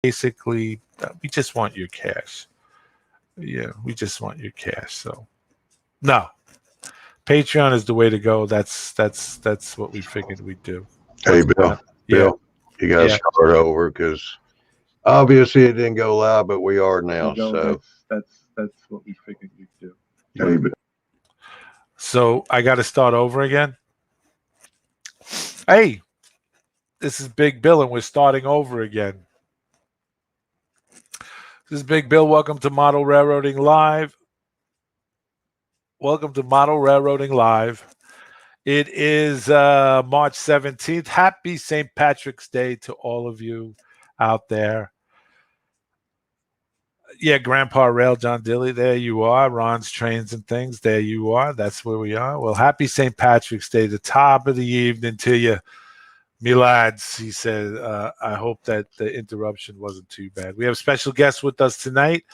basically, we just want your cash. Yeah, we just want your cash. So, no, Patreon is the way to go. That's what we figured we'd do. Hey, Bill. Yeah. Bill, you got to start over because obviously it didn't go live, but we are now. So that's what we figured we'd do. Hey, Bill. So I got to start over again. Hey, this is Big Bill, and we're starting over again. This is Big Bill. Welcome to Model Railroading Live. Welcome to Model Railroading Live. It is March 17th. Happy St. Patrick's Day to all of you out there. Yeah, Grandpa Rail, John Dilly, there you are. Ron's Trains and Things, there you are. That's where we are. Well, happy St. Patrick's Day, the top of the evening to you. Me lads, he said, I hope that the interruption wasn't too bad. We have special guests with us tonight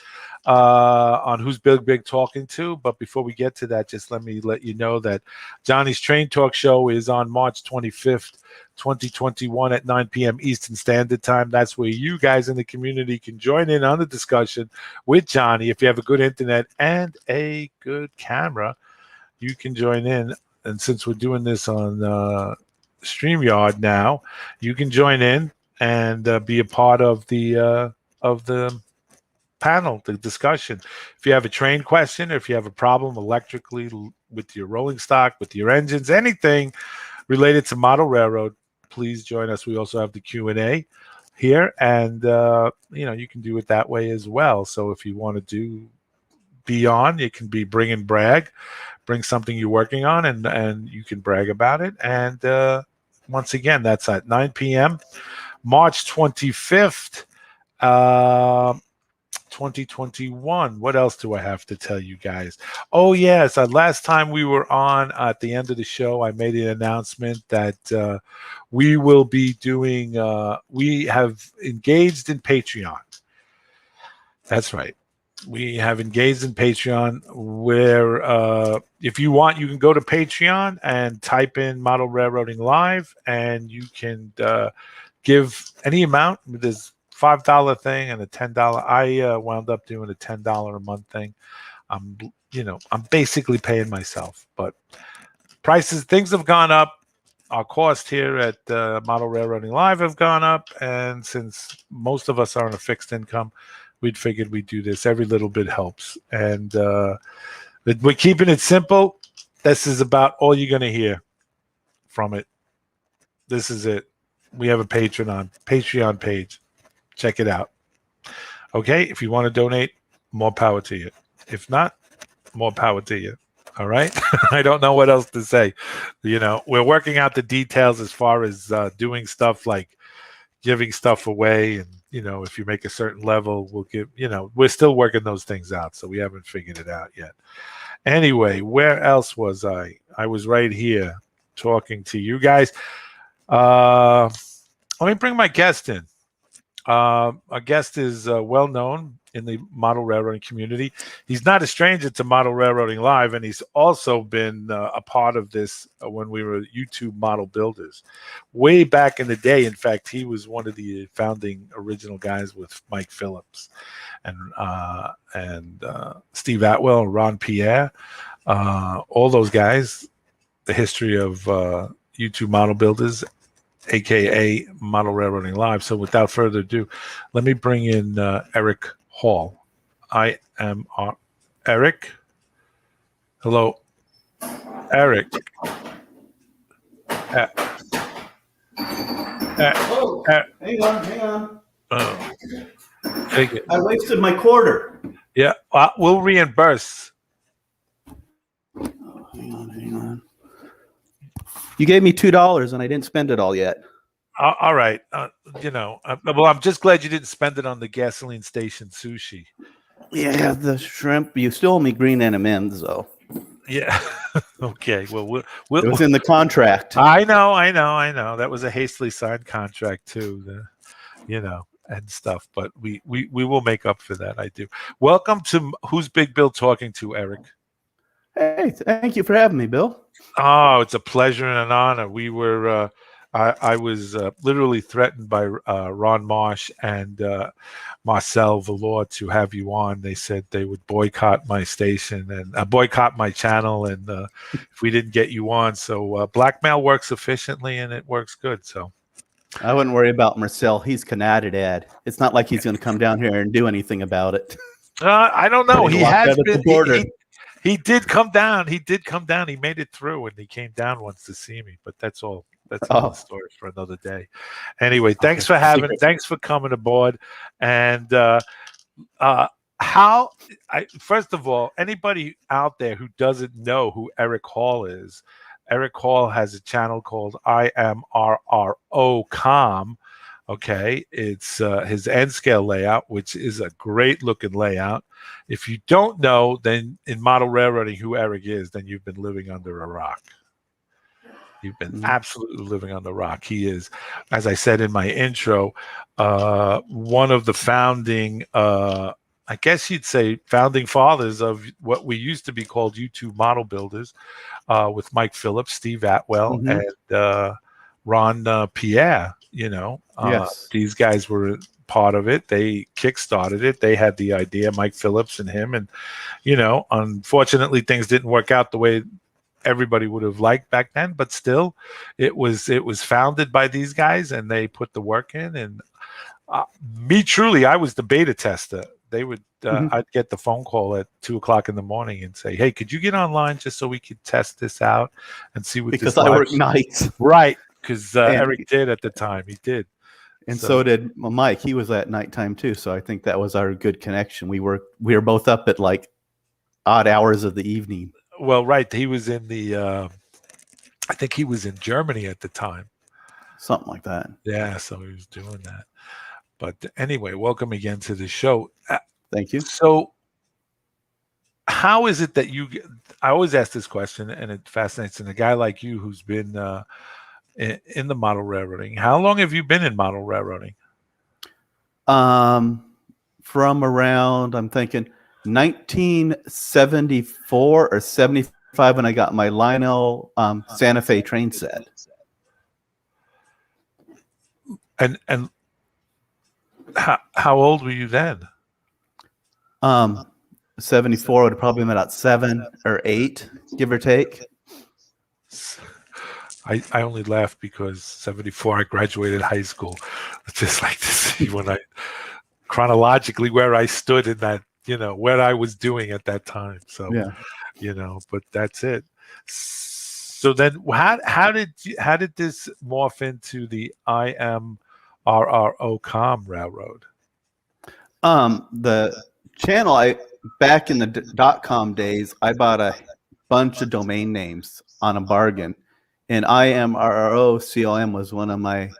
on Who's Big Talking To. But before we get to that, just let you know that Johnny's Train Talk Show is on March 25th, 2021 at 9 p.m. Eastern Standard Time. That's where you guys in the community can join in on the discussion with Johnny. If you have a good internet and a good camera, you can join in. And since we're doing this on StreamYard now, you can join in and be a part of the panel, the discussion. If you have a train question, or if you have a problem electrically with your rolling stock, with your engines, anything related to model railroad, please join us. We also have the Q&A here, and you can do it that way as well. So if you want to be on, it can be bring something you're working on, and you can brag about it. And once again, that's at 9 p.m. March 25th, 2021. What else do I have to tell you guys? Oh, yes. Last time we were on, at the end of the show, I made an announcement that we will be doing, we have engaged in Patreon. That's right. We have engaged in Patreon where if you want, you can go to Patreon and type in Model Railroading Live, and you can give any amount. There's $5 thing and a $10. I wound up doing a $10 a month thing. I'm basically paying myself, but things have gone up. Our cost here at Model Railroading Live have gone up, and since most of us are on a fixed income, we'd figured we'd do this. Every little bit helps. And we're keeping it simple. This is about all you're going to hear from it. This is it. We have a Patreon page. Check it out. Okay? If you want to donate, more power to you. If not, more power to you. All right? I don't know what else to say. We're working out the details as far as doing stuff like giving stuff away, and if you make a certain level, we'll give, we're still working those things out, so we haven't figured it out yet. Anyway, where else was I? I was right here talking to you guys. Let me bring my guest in. Our guest is well known in the model railroading community. He's not a stranger to Model Railroading Live, and he's also been a part of this when we were YouTube model builders way back in the day. In fact, he was one of the founding original guys with Mike Phillips and Steve Atwell and Ron Pierre, all those guys. The history of YouTube model builders, aka Model Railroading Live. So without further ado, let me bring in Eric Hall. Eric. Hello, Eric. Oh, hang on. Take it. I wasted my quarter. Yeah, we'll reimburse. Oh, hang on. You gave me $2 and I didn't spend it all yet. All right. Well, I'm just glad you didn't spend it on the gasoline station sushi. Yeah, the shrimp. You still owe me green M&Ms, though. Yeah. Okay. Well, it was in the contract. I know. That was a hastily signed contract too. And stuff. But we will make up for that. I do. Welcome to Who's Big Bill Talking To, Eric. Hey, thank you for having me, Bill. Oh, it's a pleasure and an honor. We were I was literally threatened by Ron Marsh and Marcel Valor to have you on. They said they would boycott my station and boycott my channel, and if we didn't get you on. So blackmail works efficiently and it works good. So I wouldn't worry about Marcel. He's Canada. It's not like he's going to come down here and do anything about it. I don't know. He's He locked has out at the been. border. He did come down. He did come down. He made it through, and he came down once to see me. But that's all. That's another story for another day. Anyway, thanks for having. Thanks for coming aboard. And first of all, anybody out there who doesn't know who Eric Hall is, Eric Hall has a channel called IMRROCOM. Okay, it's his N scale layout, which is a great looking layout. If you don't know, then in model railroading who Eric is, then you've been living under a rock. You've been absolutely living on the rock. He is, as I said in my intro, one of the founding, I guess you'd say, founding fathers of what we used to be called YouTube model builders, with Mike Phillips, Steve Atwell, and Ron Pierre. You know, Yes. These guys were part of it. They kickstarted it. They had the idea, Mike Phillips and him, and you know, unfortunately, things didn't work out the way everybody would have liked back then, but still it was founded by these guys and they put the work in. And me truly, I was the beta tester. They would I'd get the phone call at 2:00 in the morning and say, hey, could you get online just so we could test this out and see what because I work nights, right? Because Eric did at the time. He did, and so did Mike. He was at nighttime too, so I think that was our good connection. We were both up at like odd hours of the evening. Well, right. He was in the, I think he was in Germany at the time. Something like that. Yeah, so he was doing that. But anyway, welcome again to the show. Thank you. So how is it that I always ask this question and it fascinates me. A guy like you who's been in the model railroading, how long have you been in model railroading? From around, I'm thinking 1974 or 75 when I got my Lionel Santa Fe train set. And how old were you then? 74 would have probably been about 7 or 8, give or take. I only laughed because 74 I graduated high school. It's just like to see when chronologically where I stood in that, you know, what I was doing at that time. So, yeah, you know, but that's it. So then how did this morph into the IMRROCOM railroad? The channel, back in the .com days, I bought a bunch of domain names on a bargain, and IMRROCOM was one of my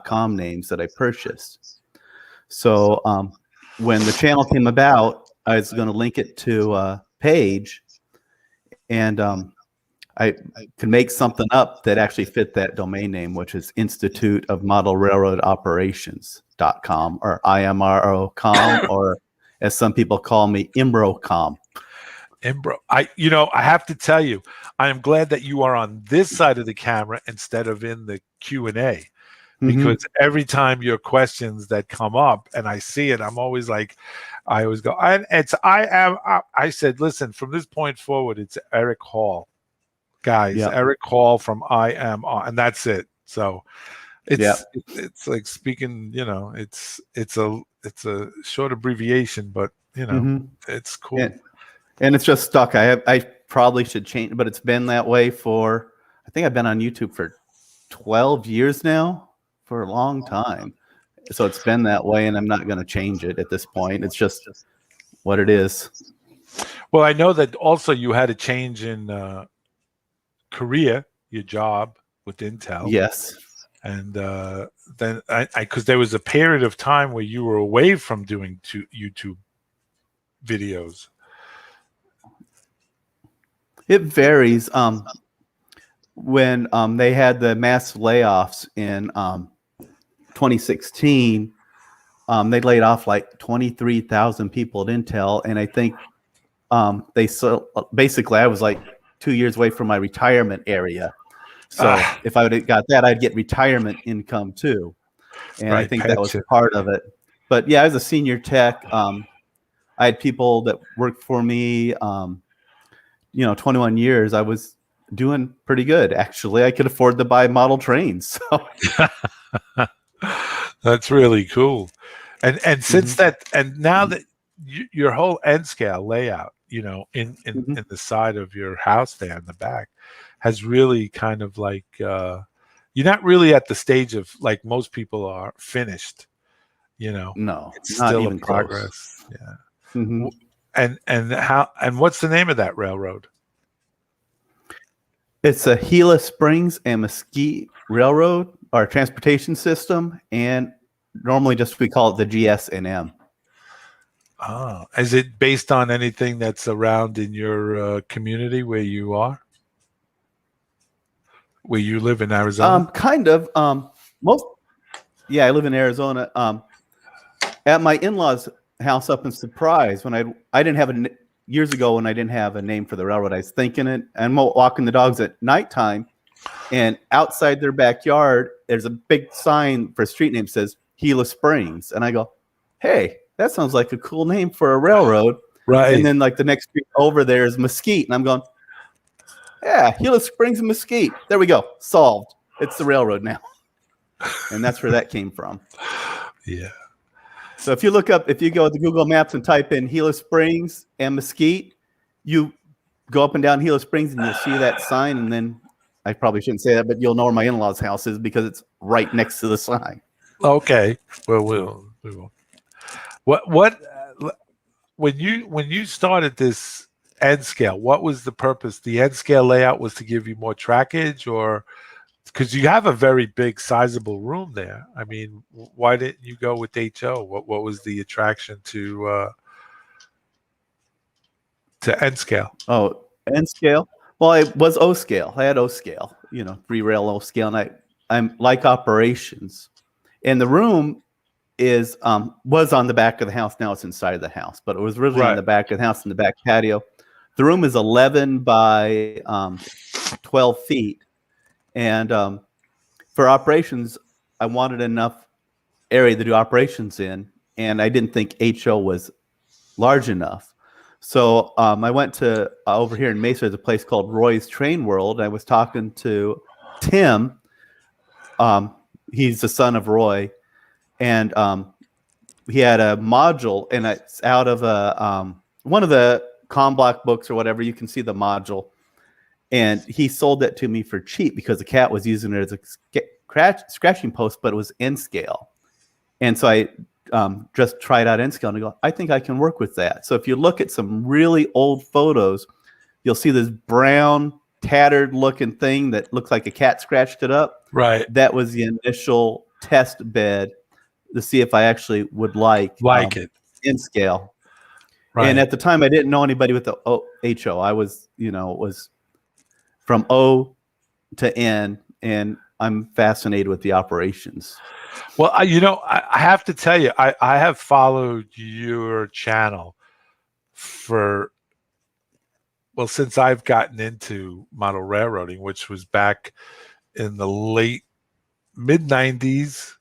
.com names that I purchased. So when the channel came about, I was going to link it to a page, and I could make something up that actually fit that domain name, which is Institute of Model Railroad Operations.com or IMRROCOM, or as some people call me, IMRROCOM. I have to tell you, I am glad that you are on this side of the camera instead of in the Q&A. Because every time your questions that come up and I see it, I'm always like, I always go, I said, listen, from this point forward, it's Eric Hall, guys. Yeah. Eric Hall from IMR, and that's it. So it's like speaking, you know, it's a short abbreviation, but you know, it's cool. And it's just stuck. I probably should change, but it's been that way for, I think I've been on YouTube for 12 years now. For a long time. So it's been that way, and I'm not going to change it at this point. It's just what it is. Well, I know that also you had a change in Korea, your job with Intel. Yes. And then because there was a period of time where you were away from doing YouTube videos. It varies. When they had the mass layoffs in 2016, they laid off like 23,000 people at Intel, and I think basically I was like 2 years away from my retirement area, So if I would have got that, I'd get retirement income too. And I Right, think that was pension. part of it. But yeah, as a senior tech, I had people that worked for me, 21 years. I was doing pretty good, actually. I could afford to buy model trains. So That's really cool. And since Mhm. that, and now that your whole end scale layout, Mhm. in the side of your house there in the back, has really kind of like you're not really at the stage of like most people are finished. No, It's not still a even close. progress. Yeah. Mhm. And what's the name of that railroad? It's a Gila Springs and Mesquite Railroad or transportation system, and normally just we call it the GS&M. Oh, is it based on anything that's around in your community where you are, where you live in Arizona? Kind of. Most. Yeah, I live in Arizona. At my in-laws' house up in Surprise, when I didn't have years ago when I didn't have a name for the railroad, I was thinking it. I'm walking the dogs at nighttime, and outside their backyard, there's a big sign for a street name that says Gila Springs, and I go, "Hey, that sounds like a cool name for a railroad." And Right. then like the next street over there is Mesquite, and I'm going, "Yeah, Gila Springs and Mesquite. There we go, solved. It's the railroad now." And that's where that came from. Yeah. So if you go to Google Maps and type in Gila Springs and Mesquite, you go up and down Gila Springs and you'll see that sign. And then I probably shouldn't say that, but you'll know where my in-laws' house is because it's right next to the sign. Okay. Well, we will. What when you started this end scale, what was the purpose? The end scale layout was to give you more trackage, or because you have a very big, sizable room there. I mean, why didn't you go with HO? What was the attraction to end scale? Oh, N scale. Well, it was O scale. I had O scale, 3 rail O scale, and I'm like operations. And the room is was on the back of the house. Now it's inside of the house, but it was originally on Right. the back of the house in the back patio. The room is 11 by 12 feet, and for operations, I wanted enough area to do operations in, and I didn't think HO was large enough. So I went to over here in Mesa. There's a place called Roy's Train World. I was talking to Tim. He's the son of Roy, and he had a module, and it's out of one of the ComBlock books or whatever. You can see the module, and he sold that to me for cheap because the cat was using it as a scratching post, but it was N scale. And so I just tried out N scale, and I go, I think I can work with that. So if you look at some really old photos, you'll see this brown, tattered looking thing that looks like a cat scratched it up. Right. That was the initial test bed to see if I actually would like it. N scale. Right. And at the time, I didn't know anybody with the HO. I was, it was from O to N, and I'm fascinated with the operations. Well, I have to tell you, I have followed your channel since I've gotten into model railroading, which was back in the late mid 90s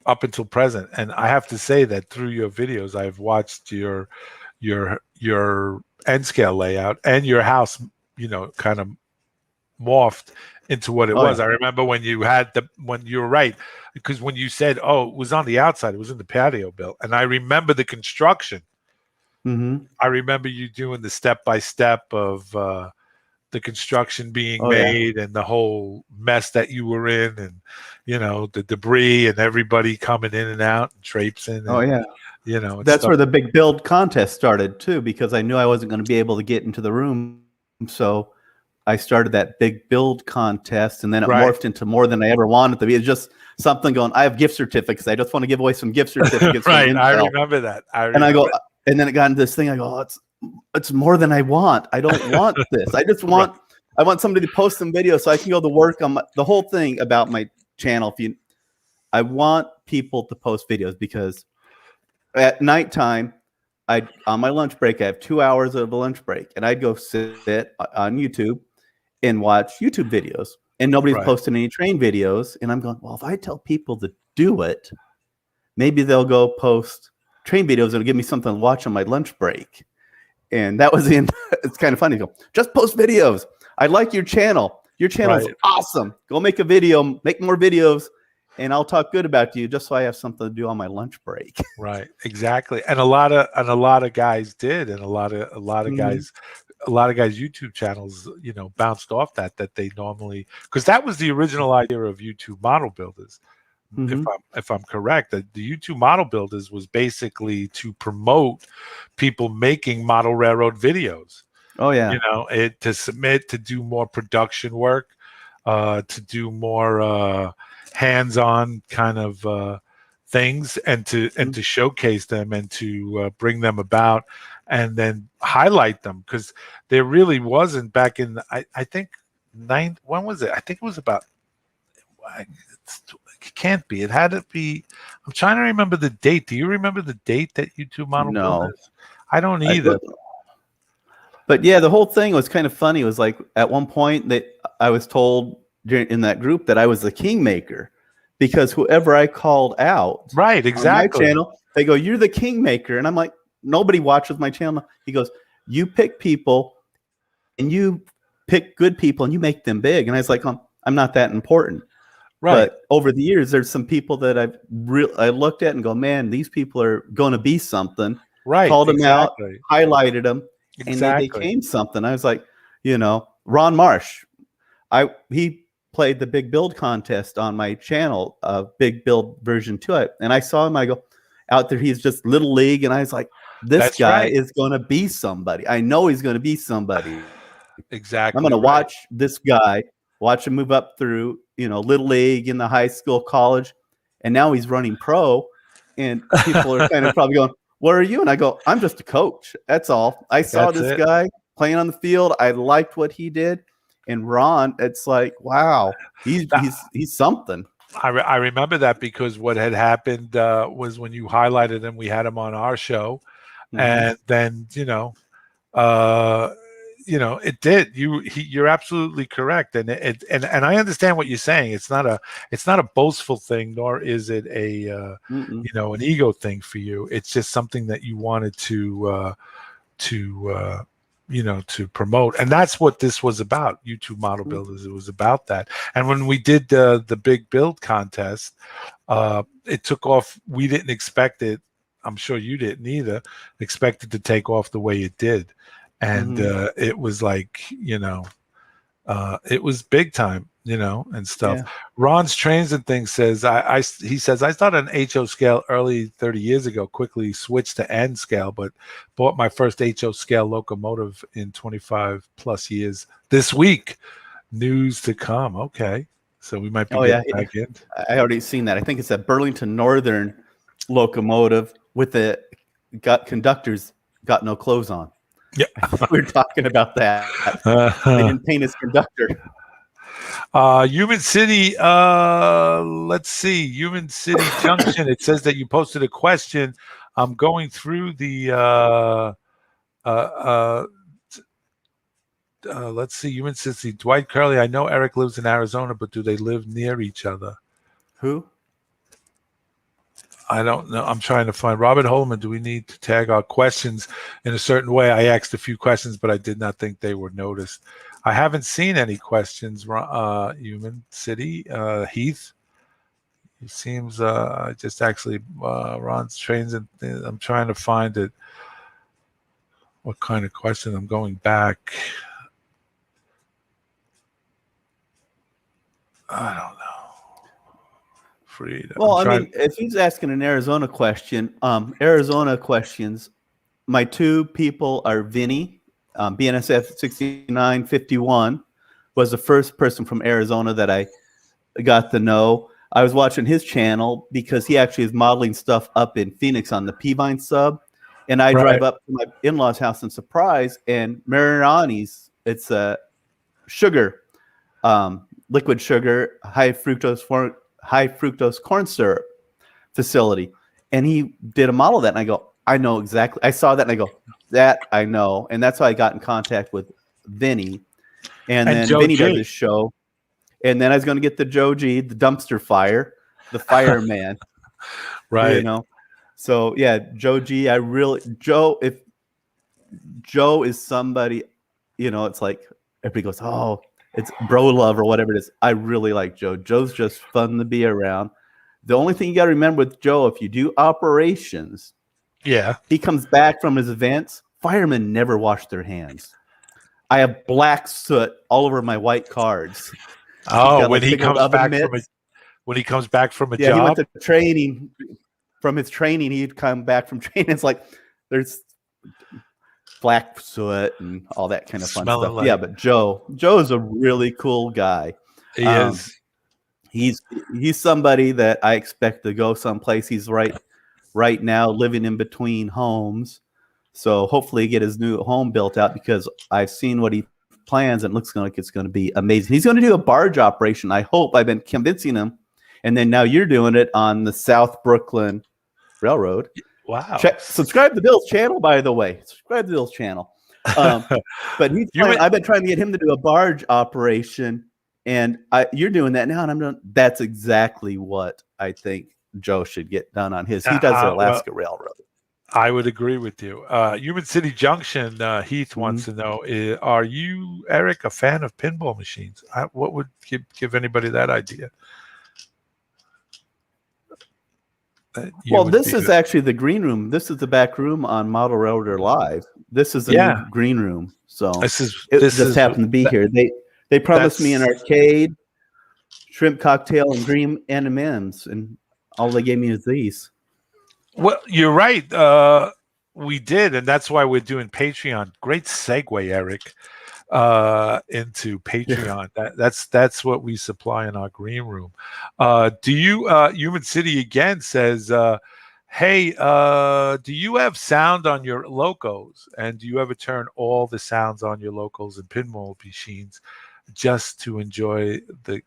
up until present. And I have to say that through your videos, I've watched your end scale layout and your house, kind of morphed into what it was. Yeah. I remember when you were right, because when you said, it was on the outside, it was in the patio built. And I remember the construction. I remember you doing the step-by-step of the construction being made and the whole mess that you were in, and, the debris and everybody coming in and out and traipsing. And, that's where the big build contest started too, because I knew I wasn't going to be able to get into the room. So I started that big build contest, and then it morphed into more than I ever wanted to be. It's just something going, I have gift certificates. I just want to give away some gift certificates. Right. I remember that. And then it got into this thing. I go, it's more than I want. I don't want this. I just want, I want somebody to post some videos so I can go to work on the whole thing about my channel. I want people to post videos, because at nighttime, on my lunch break, I have 2 hours of a lunch break, and I'd go sit on YouTube and watch YouTube videos. And nobody's Right. posting any train videos. And I'm going, well, if I tell people to do it, maybe they'll go post train videos. It'll give me something to watch on my lunch break. And that was it's kind of funny. Go, just post videos. I like your channel. Your channel's awesome. Go make a video, make more videos, and I'll talk good about you just so I have something to do on my lunch break. Right. Exactly. And a lot of guys did, and a lot of guys YouTube channels, bounced off that they normally, because that was the original idea of YouTube Model Builders. If I'm correct, that the YouTube Model Builders was basically to promote people making model railroad videos. Oh yeah. To submit, to do more production work, to do more hands-on kind of things, and to showcase them, and to bring them about, and then highlight them, because there really wasn't back in I think when was it? I think it was about. It can't be. It had to be. I'm trying to remember the date. Do you remember the date that YouTube Model Builders? I don't either. But yeah, the whole thing was kind of funny. It was like at one point that I was told in that group that I was the kingmaker, because whoever I called out, right, exactly, on my channel, they go, "You're the kingmaker," and I'm like, nobody watches my channel. He goes, "You pick people, and you pick good people, and you make them big." And I was like, "I'm not that important." Right. But over the years, there's some people that I looked at and go, "Man, these people are going to be something." Right. Called them out, highlighted them. And they became something. I was like, Ron Marsh, he played the Big Build contest on my channel, Big Build version 2. And I saw him, I go, out there, he's just little league. And I was like, this guy is going to be somebody. I know he's going to be somebody. Exactly. I'm going to watch this guy, watch him move up through, little league, in the high school, college. And now he's running pro. And people are kind of probably going, what are you? And I go, I'm just a coach. That's all. I saw this guy playing on the field. I liked what he did. And Ron, it's like, wow, he's something. I remember that, because what had happened was when you highlighted him, we had him on our show, and then it did. You're absolutely correct, and I understand what you're saying. It's not a boastful thing, nor is it an ego thing for you. It's just something that you wanted to promote, and that's what this was about. YouTube Model Builders. It was about that. And when we did the Big Build contest, it took off. We didn't expect it. I'm sure you didn't either. Expect it to take off the way it did. And it was like, it was big time, and stuff. Yeah. Ron's Trains and Things says, he says, I started an HO scale early 30 years ago, quickly switched to N scale, but bought my first HO scale locomotive in 25 plus years this week. News to come. Okay. So we might be getting back in. I already seen that. I think it's a Burlington Northern locomotive with the conductors got no clothes on. Yeah, we were talking about that. They didn't paint his conductor. Human City. Let's see. Human City Junction. It says that you posted a question. I'm going through the. Let's see. Human City. Dwight Curley. I know Eric lives in Arizona, but do they live near each other? Who? I don't know. I'm trying to find Robert Holman. Do we need to tag our questions in a certain way? I asked a few questions, but I did not think they were noticed. I haven't seen any questions. Human City, Heath. It seems just actually Ron's Trains, and I'm trying to find it. What kind of question? I'm going back. I don't know. Freedom. Well, I mean, if he's asking an Arizona question, Arizona questions, my two people are Vinny, BNSF 6951, was the first person from Arizona that I got to know. I was watching his channel because he actually is modeling stuff up in Phoenix on the P-Vine sub. And I drive up to my in-laws' house in Surprise, and Mariani's, it's a sugar, liquid sugar, high fructose corn syrup facility. And he did a model of that. And I go, I know exactly. I saw that and I go, that I know. And that's how I got in contact with Vinny. And then Joe Vinny G. does his show. And then I was going to get the Joe G, the dumpster fire, the fireman. Right. You know? So yeah, Joe G, if Joe is somebody, you know, it's like everybody goes, oh, it's bro love or whatever it is. I really like Joe. Joe's just fun to be around. The only thing you got to remember with Joe, if you do operations, Yeah. he comes back from his events. Firemen never wash their hands. I have black soot all over my white cards. Oh, when he comes back from a yeah, he went job. to training. From his training, he'd come back from training. It's like there's black soot and all that kind of fun Smelling stuff. like- Yeah, but Joe's a really cool guy. He is. He's somebody that I expect to go someplace. He's right now living in between homes. So hopefully get his new home built out, because I've seen what he plans and it looks like it's going to be amazing. He's going to do a barge operation. I hope. I've been convincing him. And then now you're doing it on the South Brooklyn Railroad. Wow. Subscribe to Bill's channel, by the way. Subscribe to Bill's channel. But I've been trying to get him to do a barge operation, and you're doing that now, and I'm doing. That's exactly what I think Joe should get done on his. He does the Alaska Railroad. I would agree with you. Human City Junction, Heath wants to know, are you, Eric, a fan of pinball machines? What would give anybody that idea? Well, this is actually the green room. This is the back room on Model Railroader Live. This is the new green room. So this just happened to be here. They promised me an arcade, shrimp cocktail, and green M&Ms, and all they gave me is these. Well, you're right. We did, and that's why we're doing Patreon. Great segue, Eric, into Patreon. That's what we supply in our green room. Do you? Human City again says, "Hey, do you have sound on your locos? And do you ever turn all the sounds on your locos and pinball machines just to enjoy the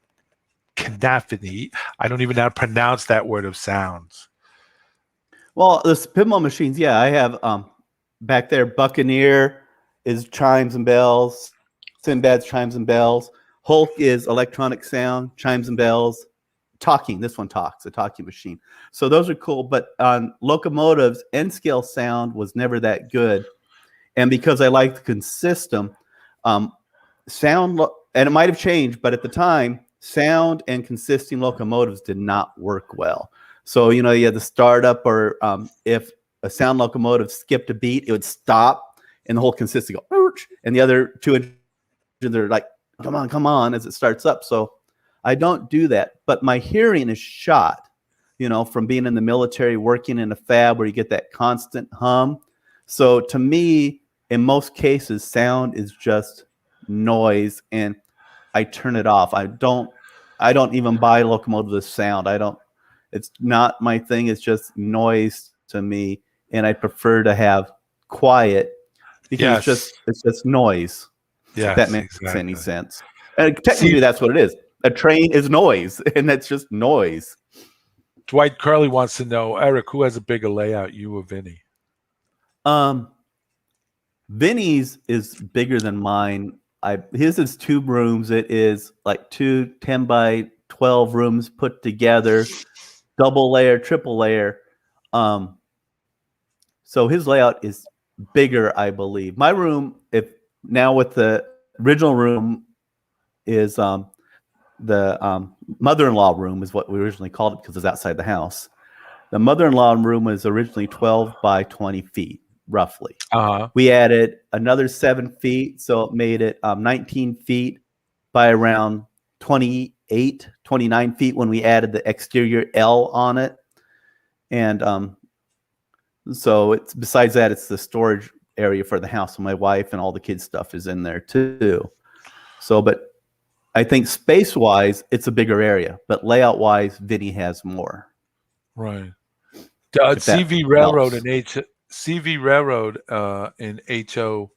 cacophony?" I don't even know how to pronounce that word of sounds. Well, the pinball machines, yeah, I have back there. Buccaneer is chimes and bells. Sinbad's chimes and bells. Hulk is electronic sound, chimes and bells. Talking, this one talks, a talking machine. So those are cool. But on locomotives, N-scale sound was never that good. And because I liked the system, sound, and it might have changed, but at the time, sound and consisting locomotives did not work well. So, you know, you had the startup, or if a sound locomotive skipped a beat, it would stop, and the whole consistent go, and the other two engines are like, come on, as it starts up. So I don't do that. But my hearing is shot, you know, from being in the military, working in a fab where you get that constant hum. So to me, in most cases, sound is just noise, and I turn it off. I don't even buy locomotives with sound. It's not my thing. It's just noise to me, and I prefer to have quiet because it's just noise. Yeah, that makes any sense. And technically, that's what it is. A train is noise, and that's just noise. Dwight Curley wants to know, Eric, who has a bigger layout, you or Vinny? Vinny's is bigger than mine. His is 2 rooms. It is like 2 10 by 12 rooms put together. Double layer, triple layer. So his layout is bigger, I believe. My room, with the original room, is the mother-in-law room is what we originally called it because it's outside the house. The mother-in-law room was originally 12 by 20 feet, roughly. We added another 7 feet, so it made it 19 feet by around 28, 29 feet when we added the exterior L on it. And so it's besides that, it's the storage area for the house. So my wife and all the kids' stuff is in there too. So, but I think space-wise, it's a bigger area, but layout-wise, Vinny has more. Right. CV Railroad in HO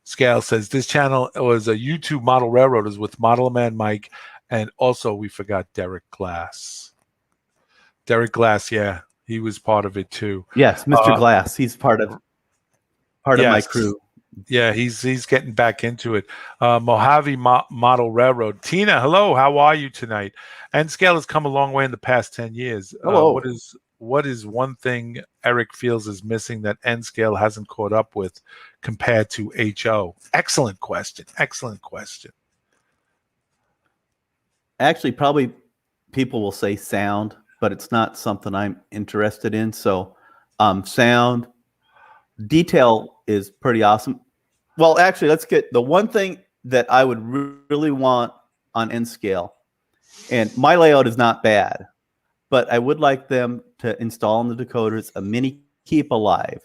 Scale says this channel was a YouTube model railroaders with Model Man Mike, and also we forgot Derek Glass. Derek Glass, yeah, he was part of it too. Yes, Mr. Glass, he's part of my crew. Yeah, he's getting back into it. Mojave Model Railroad. Tina, hello. How are you tonight? N scale has come a long way in the past 10 years. Hello. What is one thing Eric feels is missing that N scale hasn't caught up with compared to HO? Excellent question. Excellent question. Actually, probably people will say sound, but it's not something I'm interested in. So, sound detail is pretty awesome. Well, actually, let's get the one thing that I would really want on N scale, and my layout is not bad, but I would like them to install in the decoders a mini keep alive.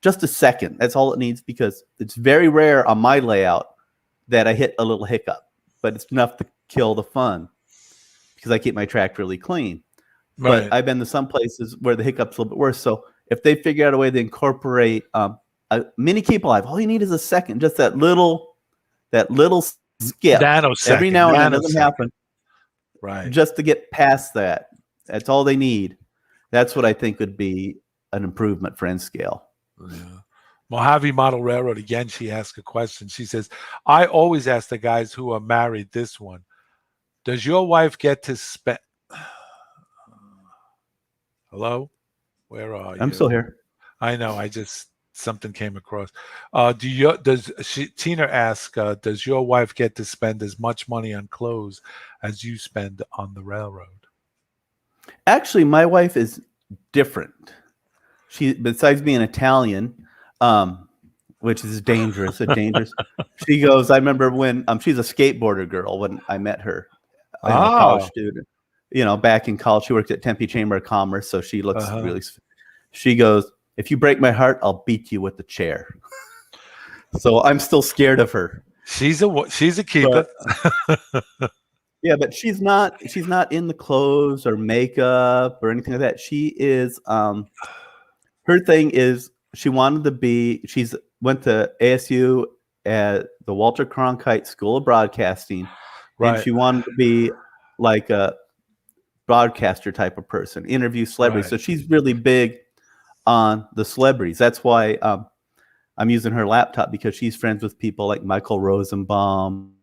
Just a second. That's all it needs, because it's very rare on my layout that I hit a little hiccup, but it's enough to kill the fun because I keep my track really clean. Right. But I've been to some places where the hiccup's a little bit worse. So if they figure out a way to incorporate a mini keep alive, all you need is a second, just that little skip. Nanosecond. Every now and then, it doesn't happen. Right. Just to get past that. That's all they need. That's what I think would be an improvement for N scale. Yeah. Mojave Model Railroad, again, she asked a question. She says, I always ask the guys who are married this one. Does your wife get to spend... Hello? Where are you? I'm still here. I know. Something came across. Tina asked, does your wife get to spend as much money on clothes as you spend on the railroad? Actually, my wife is different. She, besides being Italian, which is dangerous, she goes, I remember when she's a skateboarder girl when I met her. I'm a college student. Back in college, she worked at Tempe Chamber of Commerce, so she looks really. She goes, if you break my heart, I'll beat you with the chair. So I'm still scared of her. She's a keeper. Yeah, but she's not in the clothes or makeup or anything like that. She is. Her thing is she wanted to be. She's went to ASU at the Walter Cronkite School of Broadcasting, right. And she wanted to be like a broadcaster type of person, interview celebrities. Right. So she's really big on the celebrities. That's why I'm using her laptop, because she's friends with people like Michael Rosenbaum,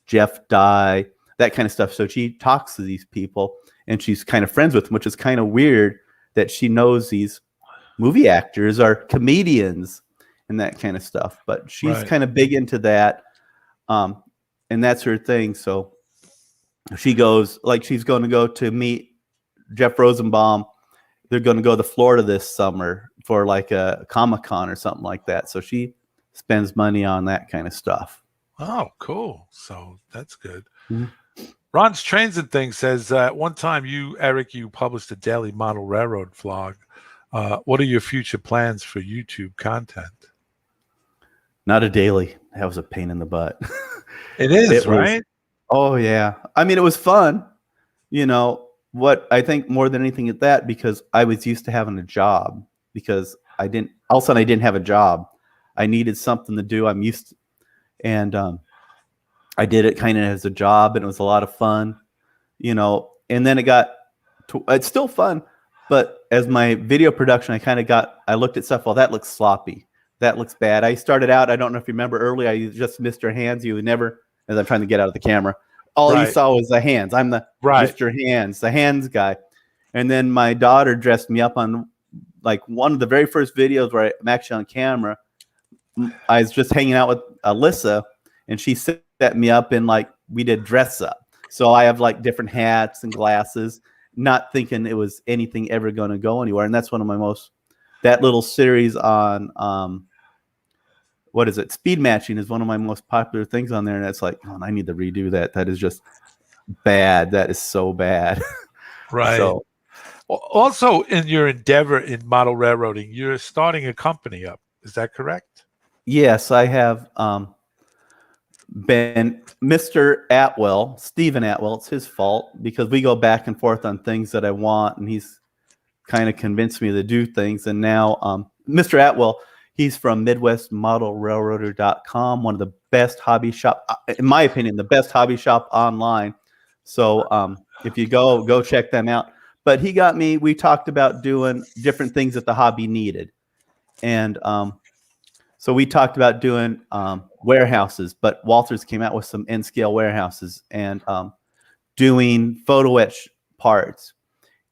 Jeff Dye, that kind of stuff. So she talks to these people and she's kind of friends with them, which is kind of weird that she knows these movie actors are comedians and that kind of stuff. But she's kind of big into that. And that's her thing. So she goes, like, she's going to go to meet Jeff Rosenbaum. They're going to go to Florida this summer for like a Comic-Con or something like that. So she spends money on that kind of stuff. Oh, cool. So that's good. Mm-hmm. Ron's Trains and Things says, at one time Eric, you published a daily model railroad vlog. What are your future plans for YouTube content? Not a daily. That was a pain in the butt. It is, right? Oh, yeah. I mean, it was fun. What I think more than anything at that, because I was used to having a job, because all of a sudden I didn't have a job. I needed something to do. I'm used to, and I did it kind of as a job, and it was a lot of fun, and then it's still fun, but as my video production, I looked at stuff. Well, that looks sloppy. That looks bad. I started out, I don't know if you remember earlier, I used just Mr. Hands. You never, as I'm trying to get out of the camera, all you saw was the hands. I'm the Mr. Hands, the hands guy. And then my daughter dressed me up on like one of the very first videos where I'm actually on camera. I was just hanging out with Alyssa, and she set me up in, like, we did dress up. So I have like different hats and glasses, not thinking it was anything ever going to go anywhere. And that's one of that little series on, what is it? Speed matching is one of my most popular things on there. And it's like, oh, I need to redo that. That is just bad. That is so bad. Right. So, also, in your endeavor in model railroading, you're starting a company up. Is that correct? Yes, I have been Mr. Atwell, Stephen Atwell. It's his fault, because we go back and forth on things that I want, and he's kind of convinced me to do things. And now Mr. Atwell, he's from MidwestModelRailroader.com, one of the best hobby shop, in my opinion, the best hobby shop online. So if you go check them out. But he got me, we talked about doing different things that the hobby needed. And So we talked about doing warehouses, but Walters came out with some N-scale warehouses and doing photo etch parts.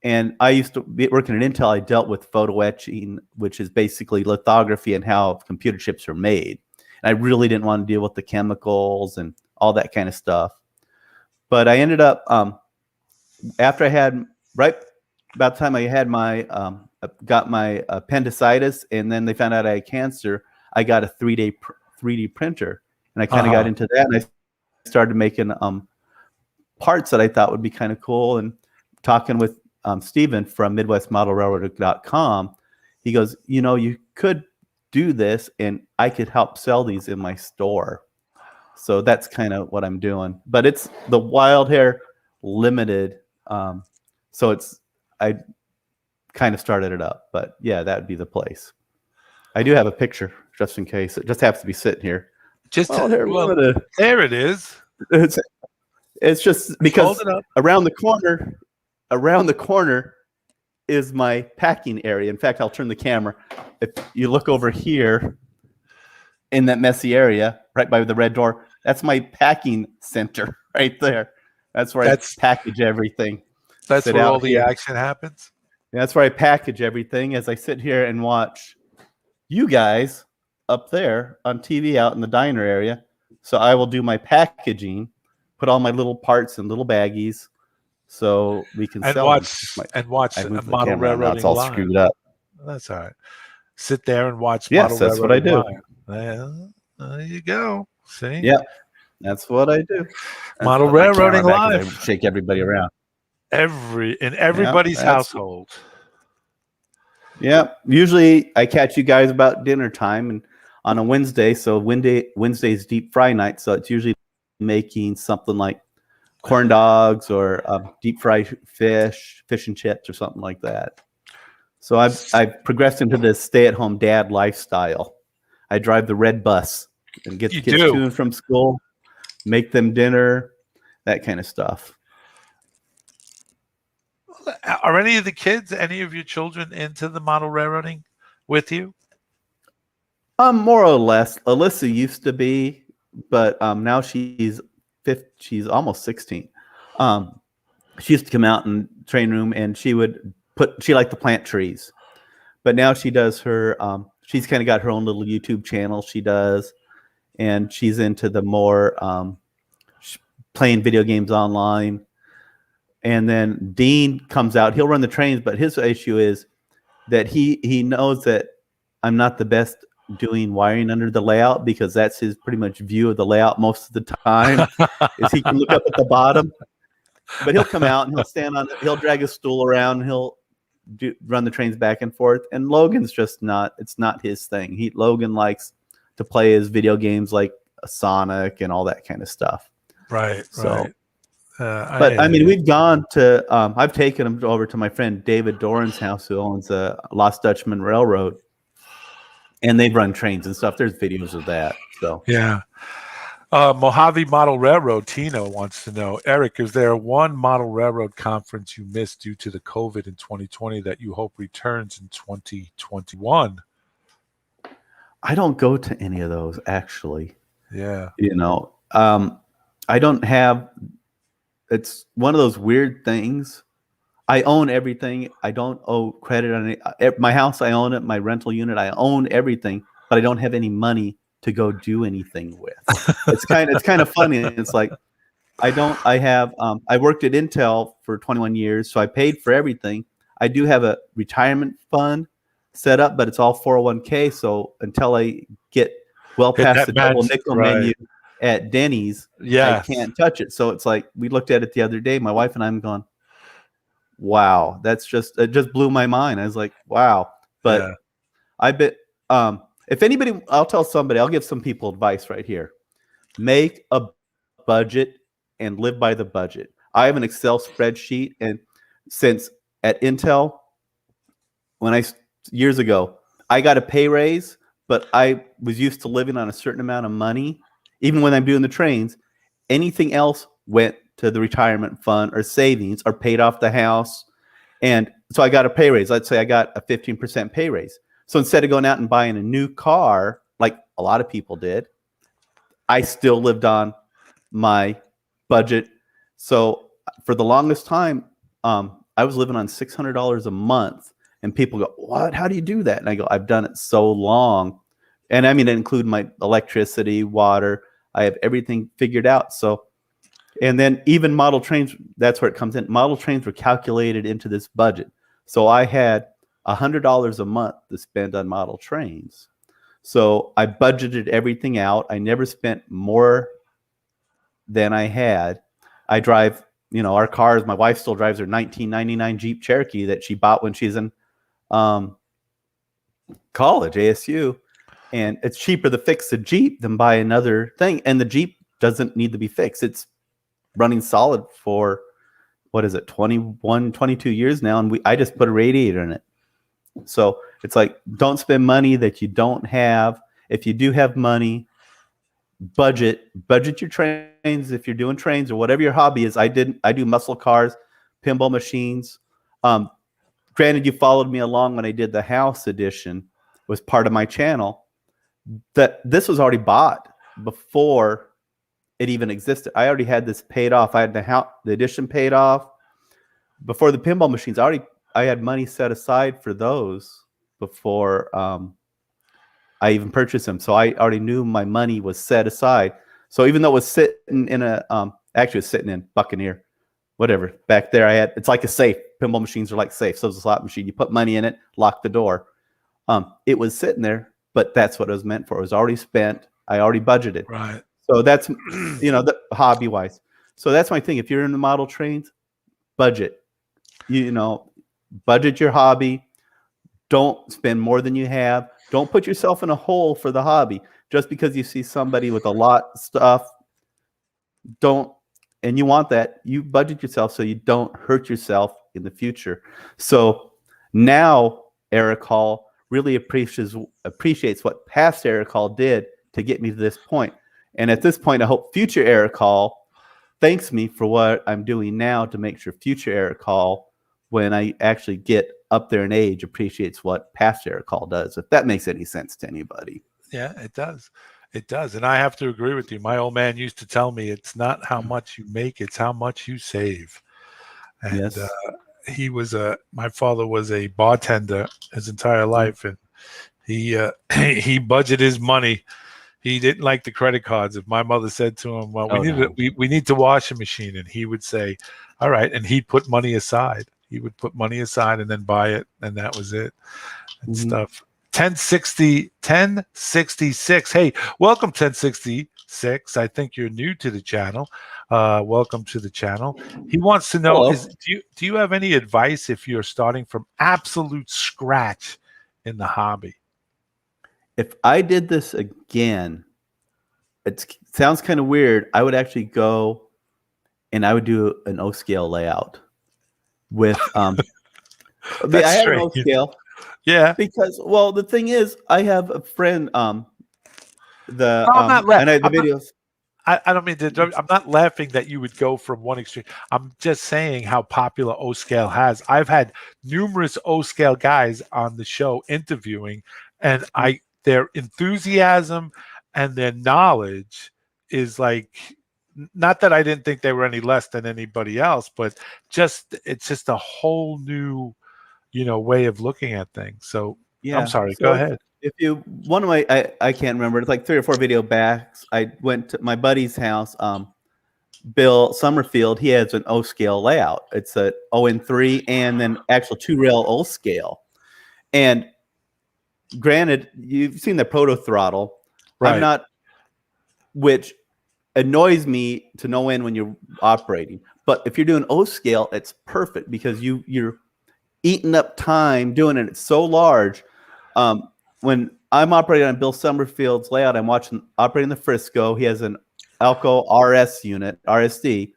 And I used to be working at Intel. I dealt with photo etching, which is basically lithography and how computer chips are made. And I really didn't want to deal with the chemicals and all that kind of stuff. But I ended up, after I had, right about the time I had got my appendicitis, and then they found out I had cancer, I got a 3D printer. And I kind of got into that, and I started making parts that I thought would be kind of cool. And talking with Steven from MidwestModelRailroad.com, he goes, you could do this and I could help sell these in my store. So that's kind of what I'm doing. But it's the Wild Hair Limited. So I kind of started it up. But yeah, that would be the place. I do have a picture just in case. It just happens to be sitting here. There it is. It's just because around the corner is my packing area. In fact, I'll turn the camera. If you look over here in that messy area right by the red door, that's my packing center right there. That's where I package everything. That's where all the action happens? That's where I package everything as I sit here and watch you guys up there on TV out in the diner area. So I will do my packaging, put all my little parts in little baggies, so we can sell watch model railroading. It's all live. Screwed up. That's all right. Sit there and watch. Yes, that's what I do. There you go. See? Yeah, that's what I do. Model railroading live. Shake everybody around. In everybody's household. Yeah. Usually I catch you guys about dinner time and on a Wednesday. So Wednesday's deep fry night. So it's usually making something like corn dogs or deep fried fish and chips or something like that. So I've progressed into this stay-at-home dad lifestyle. I drive the red bus and get the kids to and from school, make them dinner, that kind of stuff. Are any of your children into the model railroading with you? More or less. Alyssa used to be, but now she's almost 16. She used to come out in the train room and she liked to plant trees, but now she does her, she's kind of got her own little YouTube channel she does, and she's into the more playing video games online. And then Dean comes out, he'll run the trains, but his issue is that he knows that I'm not the best doing wiring under the layout, because that's his pretty much view of the layout most of the time is he can look up at the bottom. But he'll come out and he'll stand on it, he'll drag his stool around, and he'll run the trains back and forth. And Logan's just it's not his thing. Logan likes to play his video games like Sonic and all that kind of stuff. Right. But I mean, we've gone to I've taken him over to my friend David Doran's house, who owns a Lost Dutchman Railroad, and they've run trains and stuff. There's videos of that. So yeah. Mojave Model Railroad, Tino wants to know, Eric, is there one model railroad conference you missed due to the COVID in 2020 that you hope returns in 2021? I don't go to any of those, actually. Yeah. I don't have, it's one of those weird things. I own everything. I don't owe credit on it. My house, I own it. My rental unit, I own everything, but I don't have any money to go do anything with. It's kind of funny. It's like I worked at Intel for 21 years, so I paid for everything. I do have a retirement fund set up, but it's all 401k. So until I get well past the double nickel menu at Denny's, I can't touch it. So it's like, we looked at it the other day, my wife and I'm going, wow, it just blew my mind. I was like, wow. But I bet if anybody, I'll tell somebody, I'll give some people advice right here. Make a budget and live by the budget. I have an Excel spreadsheet, and since at Intel, years ago, I got a pay raise, but I was used to living on a certain amount of money. Even when I'm doing the trains, anything else went to the retirement fund or savings or paid off the house. And so I got a pay raise. Let's say I got a 15% pay raise. So instead of going out and buying a new car like a lot of people did. I still lived on my budget. So for the longest time, I was living on $600 a month, and people go, "What? How do you do that?" And I go, "I've done it so long." And I mean, it include my electricity, water. I have everything figured out. So, and then even model trains, that's where it comes in. Model trains were calculated into this budget. So I had $100 a month to spend on model trains. So I budgeted everything out. I never spent more than I had. I drive, our cars. My wife still drives her 1999 Jeep Cherokee that she bought when she's in college, ASU. And it's cheaper to fix the Jeep than buy another thing. And the Jeep doesn't need to be fixed. It's running solid for, 21, 22 years now. And I just put a radiator in it. So it's like, don't spend money that you don't have. If you do have money, budget your trains. If you're doing trains or whatever your hobby is, I do muscle cars, pinball machines. Granted, you followed me along when I did the house edition, was part of my channel. That this was already bought before it even existed. I already had this paid off. I had the edition paid off before the pinball machines. I had money set aside for those before I even purchased them. So I already knew my money was set aside. So even though it was sitting in actually it was sitting in Buccaneer, whatever, back there, it's like a safe. Pinball machines are like safe. So it's a slot machine. You put money in it, lock the door. It was sitting there, but that's what it was meant for. It was already spent. I already budgeted. Right. So that's, the hobby wise. So that's my thing. If you're in the model trains, budget, budget your hobby. Don't spend more than you have. Don't put yourself in a hole for the hobby just because you see somebody with a lot of stuff. And you want that, you budget yourself so you don't hurt yourself in the future. So now Eric Hall really appreciates what past Eric Hall did to get me to this point. And at this point, I hope future Eric Hall thanks me for what I'm doing now to make sure future Eric Hall, when I actually get up there in age, appreciates what past Eric Hall does, if that makes any sense to anybody. Yeah, it does. It does. And I have to agree with you. My old man used to tell me it's not how much you make, it's how much you save. And Yes. My father was a bartender his entire life, and he budgeted his money. He didn't like the credit cards. If my mother said to him, "Well, we need to wash a machine," and he would say, "All right," and he'd put money aside. He would put money aside and then buy it, and that was it. And stuff. 1066. Hey, welcome 1066. I think you're new to the channel. Welcome to the channel. He wants to know: do you have any advice if you're starting from absolute scratch in the hobby? If I did this again, it sounds kind of weird. I would actually go and I would do an O scale layout with I have an O scale. Yeah. Because the thing is, I have a friend I'm not laughing. and I have the videos. I don't mean to. I'm not laughing that you would go from one extreme. I'm just saying how popular O scale has. I've had numerous O scale guys on the show interviewing, and their enthusiasm and their knowledge is like, not that I didn't think they were any less than anybody else, but it's just a whole new, way of looking at things. So yeah, I'm sorry. Go ahead. If one of my, I can't remember, it's like 3 or 4 video backs, I went to my buddy's house, Bill Summerfield. He has an O scale layout. It's a ON3 and then actual 2-rail O scale. And granted, you've seen the proto throttle. Right. I'm not, which annoys me to no end when you're operating. But if you're doing O scale, it's perfect because you're eating up time doing it. It's so large. When I'm operating on Bill Summerfield's layout, I'm operating the Frisco. He has an Alco RS unit, RSD,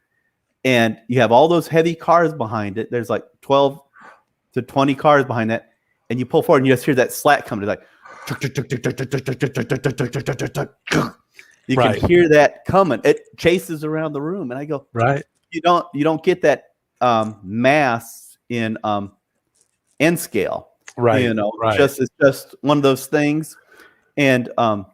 and you have all those heavy cars behind it. There's like 12 to 20 cars behind that, and you pull forward and you just hear that slat coming. It's like you can hear that coming. It chases around the room, and I go, right. You don't get that mass in N scale. Right. It's just one of those things. And that's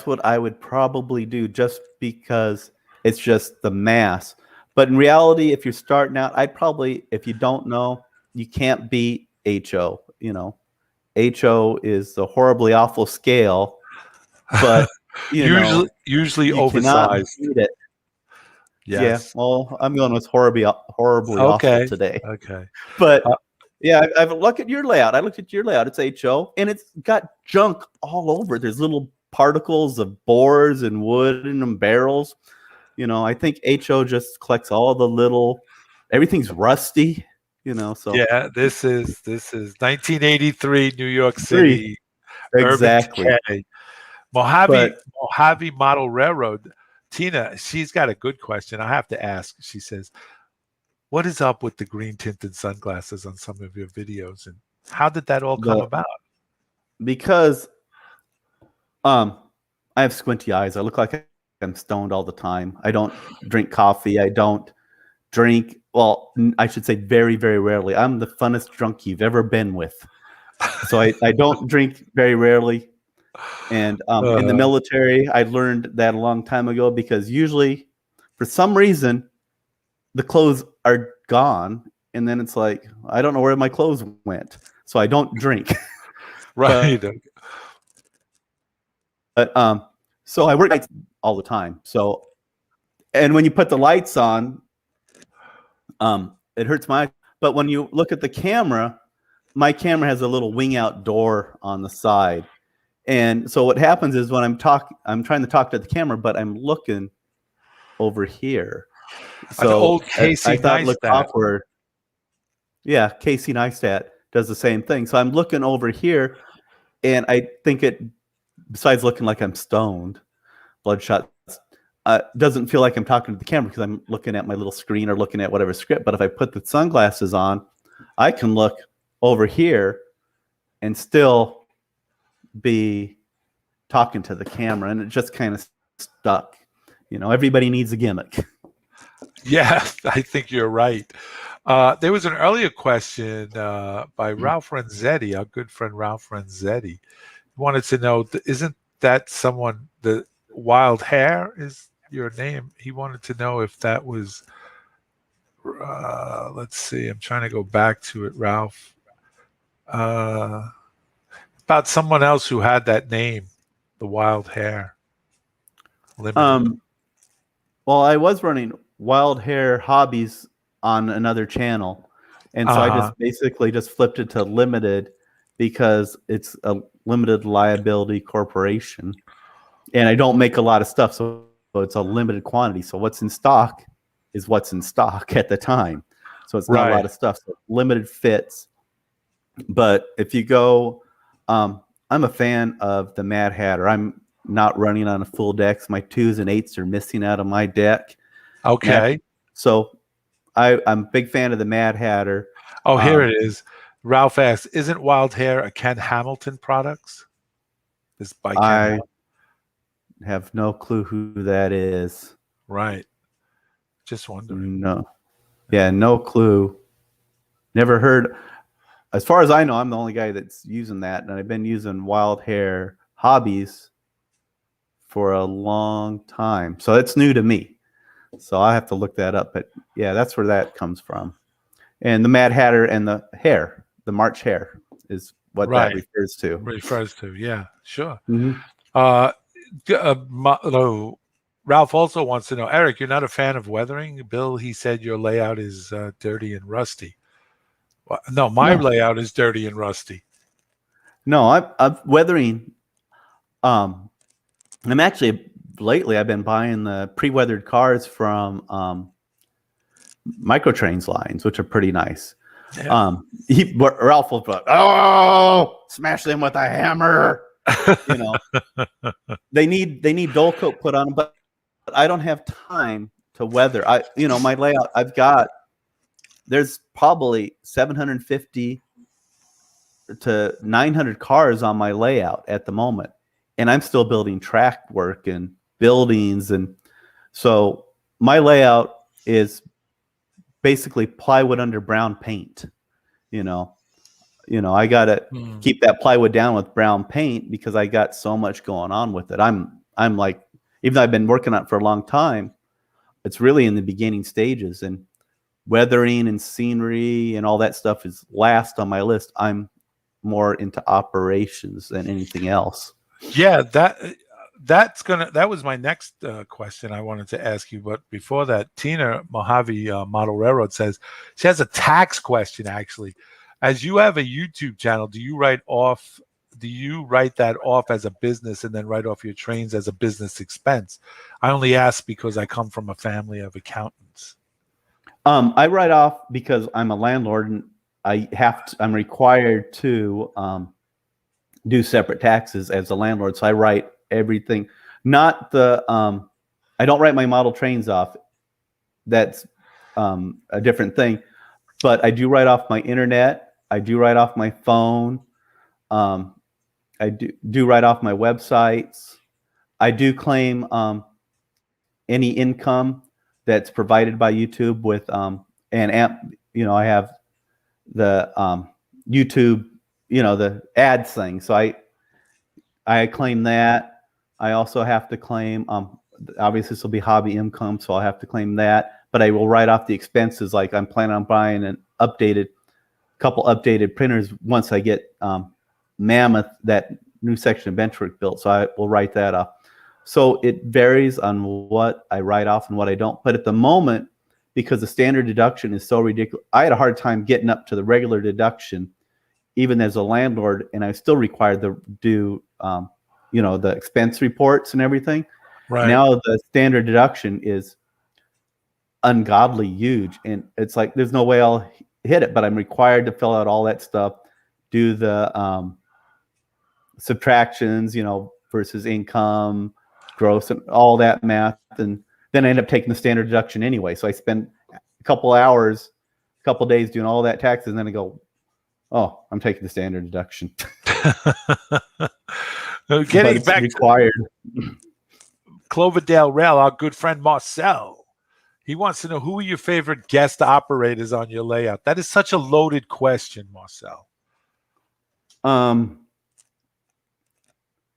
what I would probably do, just because it's just the mass. But in reality, if you're starting out, if you don't know, you can't beat HO. HO is the horribly awful scale, but usually you cannot oversized. beat it. Yeah, Yes. well, I'm going with horribly awful today. Okay. But Uh, yeah, I've looked at your layout. I looked at your layout. It's HO, and it's got junk all over. There's little particles of boards and wood and barrels. I think HO just collects all the little. Everything's rusty. So Yeah, this is 1983 New York three City Urban exactly. Decay. Mojave But Model Railroad. Tina, she's got a good question. I have to ask. She says, "What is up with the green tinted sunglasses on some of your videos, and how did that all come about?" because I have squinty eyes. I look like I'm stoned all the time. I don't drink coffee. I don't drink. Well, I should say very, very rarely. I'm the funnest drunk you've ever been with. So I don't drink very rarely. And in the military, I learned that a long time ago, because usually, for some reason, the clothes are gone. And then it's like, I don't know where my clothes went. So I don't drink. Right. But so I work nights all the time. So, and when you put the lights on, it hurts my eyes. But when you look at the camera, my camera has a little wing out door on the side. And so what happens is when I'm trying to talk to the camera, but I'm looking over here. So the old Casey I thought it looked Neistat. awkward. Yeah, Casey Neistat does the same thing. So I'm looking over here, and I think besides looking like I'm stoned, bloodshot, doesn't feel like I'm talking to the camera, because I'm looking at my little screen or looking at whatever script. But if I put the sunglasses on, I can look over here and still be talking to the camera, and it just kind of stuck. Everybody needs a gimmick. Yeah, I think you're right. There was an earlier question by Ralph Renzetti, our good friend Ralph Renzetti. He wanted to know, isn't that someone, the Wild Hair is your name? He wanted to know if that was, let's see, I'm trying to go back to it, Ralph. About someone else who had that name, the Wild Hair Limited. Well, I was running Wild Hair Hobbies on another channel, and so I just basically just flipped it to limited, because it's a limited liability corporation, and I don't make a lot of stuff, so it's a limited quantity. So what's in stock is what's in stock at the time. So it's not a lot of stuff. So limited fits. But if you go, I'm a fan of the Mad Hatter. I'm not running on a full deck. My 2s and 8s are missing out of my deck. Okay. So I'm a big fan of the Mad Hatter. Oh, here it is. Ralph asks, isn't Wild Hair a Ken Hamilton products? This by Ken Hamilton. Have no clue who that is. Right. Just wondering. No. Yeah, no clue. Never heard. As far as I know, I'm the only guy that's using that, and I've been using Wild Hair Hobbies for a long time. So it's new to me. So I have to look that up. But yeah, that's where that comes from. And the Mad Hatter and the hair, the March hare, is what that refers to. Yeah, sure. Mm-hmm. Ralph also wants to know, Eric, you're not a fan of weathering? Bill, he said your layout is dirty and rusty. Well, no, my layout is dirty and rusty. No, I'm weathering. I'm actually, lately I've been buying the pre-weathered cars from Microtrains lines, which are pretty nice. Yeah. Ralph will put, smash them with a hammer. They need dull coat put on them, but I don't have time to weather. My layout, there's probably 750 to 900 cars on my layout at the moment, and I'm still building track work and buildings, and so my layout is basically plywood under brown paint. I got to keep that plywood down with brown paint because I got so much going on with it. I'm like, even though I've been working on it for a long time, it's really in the beginning stages, and weathering and scenery and all that stuff is last on my list. I'm more into operations than anything else. Yeah, that was my next question I wanted to ask you. But before that, Tina Mojave Model Railroad says she has a tax question. Actually, as you have a YouTube channel, do you write that off as a business and then write off your trains as a business expense? I only ask because I come from a family of accountants. I write off because I'm a landlord and I'm required to do separate taxes as a landlord. So I write everything, not the, I don't write my model trains off. That's a different thing, but I do write off my internet. I do write off my phone. I do write off my websites. I do claim any income that's provided by YouTube with I have the YouTube, the ads thing. So I claim that. I also have to claim obviously this will be hobby income, so I'll have to claim that. But I will write off the expenses, like I'm planning on buying couple updated printers once I get Mammoth, that new section of benchwork built. So I will write that off. So it varies on what I write off and what I don't. But at the moment, because the standard deduction is so ridiculous, I had a hard time getting up to the regular deduction, even as a landlord, and I was still required to do, the expense reports and everything. Right. Now the standard deduction is ungodly huge, and it's like there's no way I'll hit it, but I'm required to fill out all that stuff, do the subtractions, versus income, gross, and all that math, and then I end up taking the standard deduction anyway. So I spend a couple days doing all that taxes, and then I go, oh, I'm taking the standard deduction. Getting back required. Cloverdale Rail, our good friend Marcel. He wants to know, who are your favorite guest operators on your layout? That is such a loaded question, Marcel.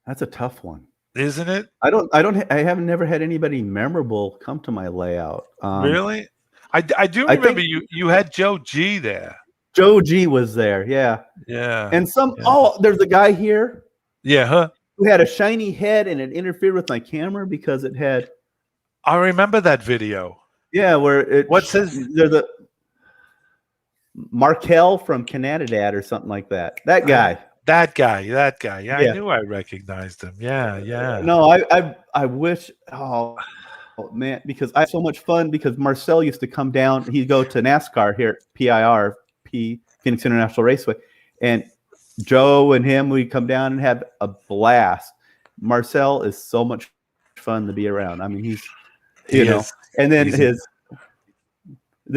That's a tough one, isn't it? I haven't never had anybody memorable come to my layout. Really? I do remember you had Joe G there. Joe G was there, yeah. And there's a guy here. Yeah, huh? Who had a shiny head and it interfered with my camera because it had. I remember that video. Yeah, where what's his? There's a Markel from Canadadad or something like that. That guy. That guy. Yeah, I knew I recognized him. Yeah. No, I wish. Oh man, because I had so much fun. Because Marcel used to come down. He'd go to NASCAR here at Phoenix International Raceway, and Joe and him, we'd come down and have a blast. Marcel is so much fun to be around. I mean, he's, and then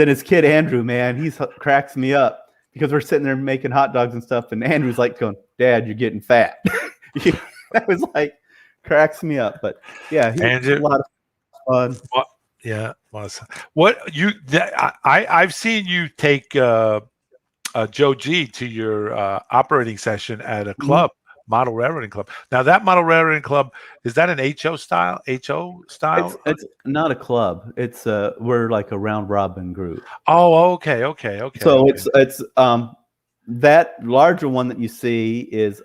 his kid Andrew, man, he cracks me up because we're sitting there making hot dogs and stuff, and Andrew's like going, "Dad, you're getting fat." That was like cracks me up. But yeah, Andrew, a lot of fun. Yeah, I've seen you take Joe G to your operating session at a club, model railroading club. Now that model railroading club, is that an HO style? It's not a club. It's we're like a round robin group. Oh, okay. So it's that larger one that you see is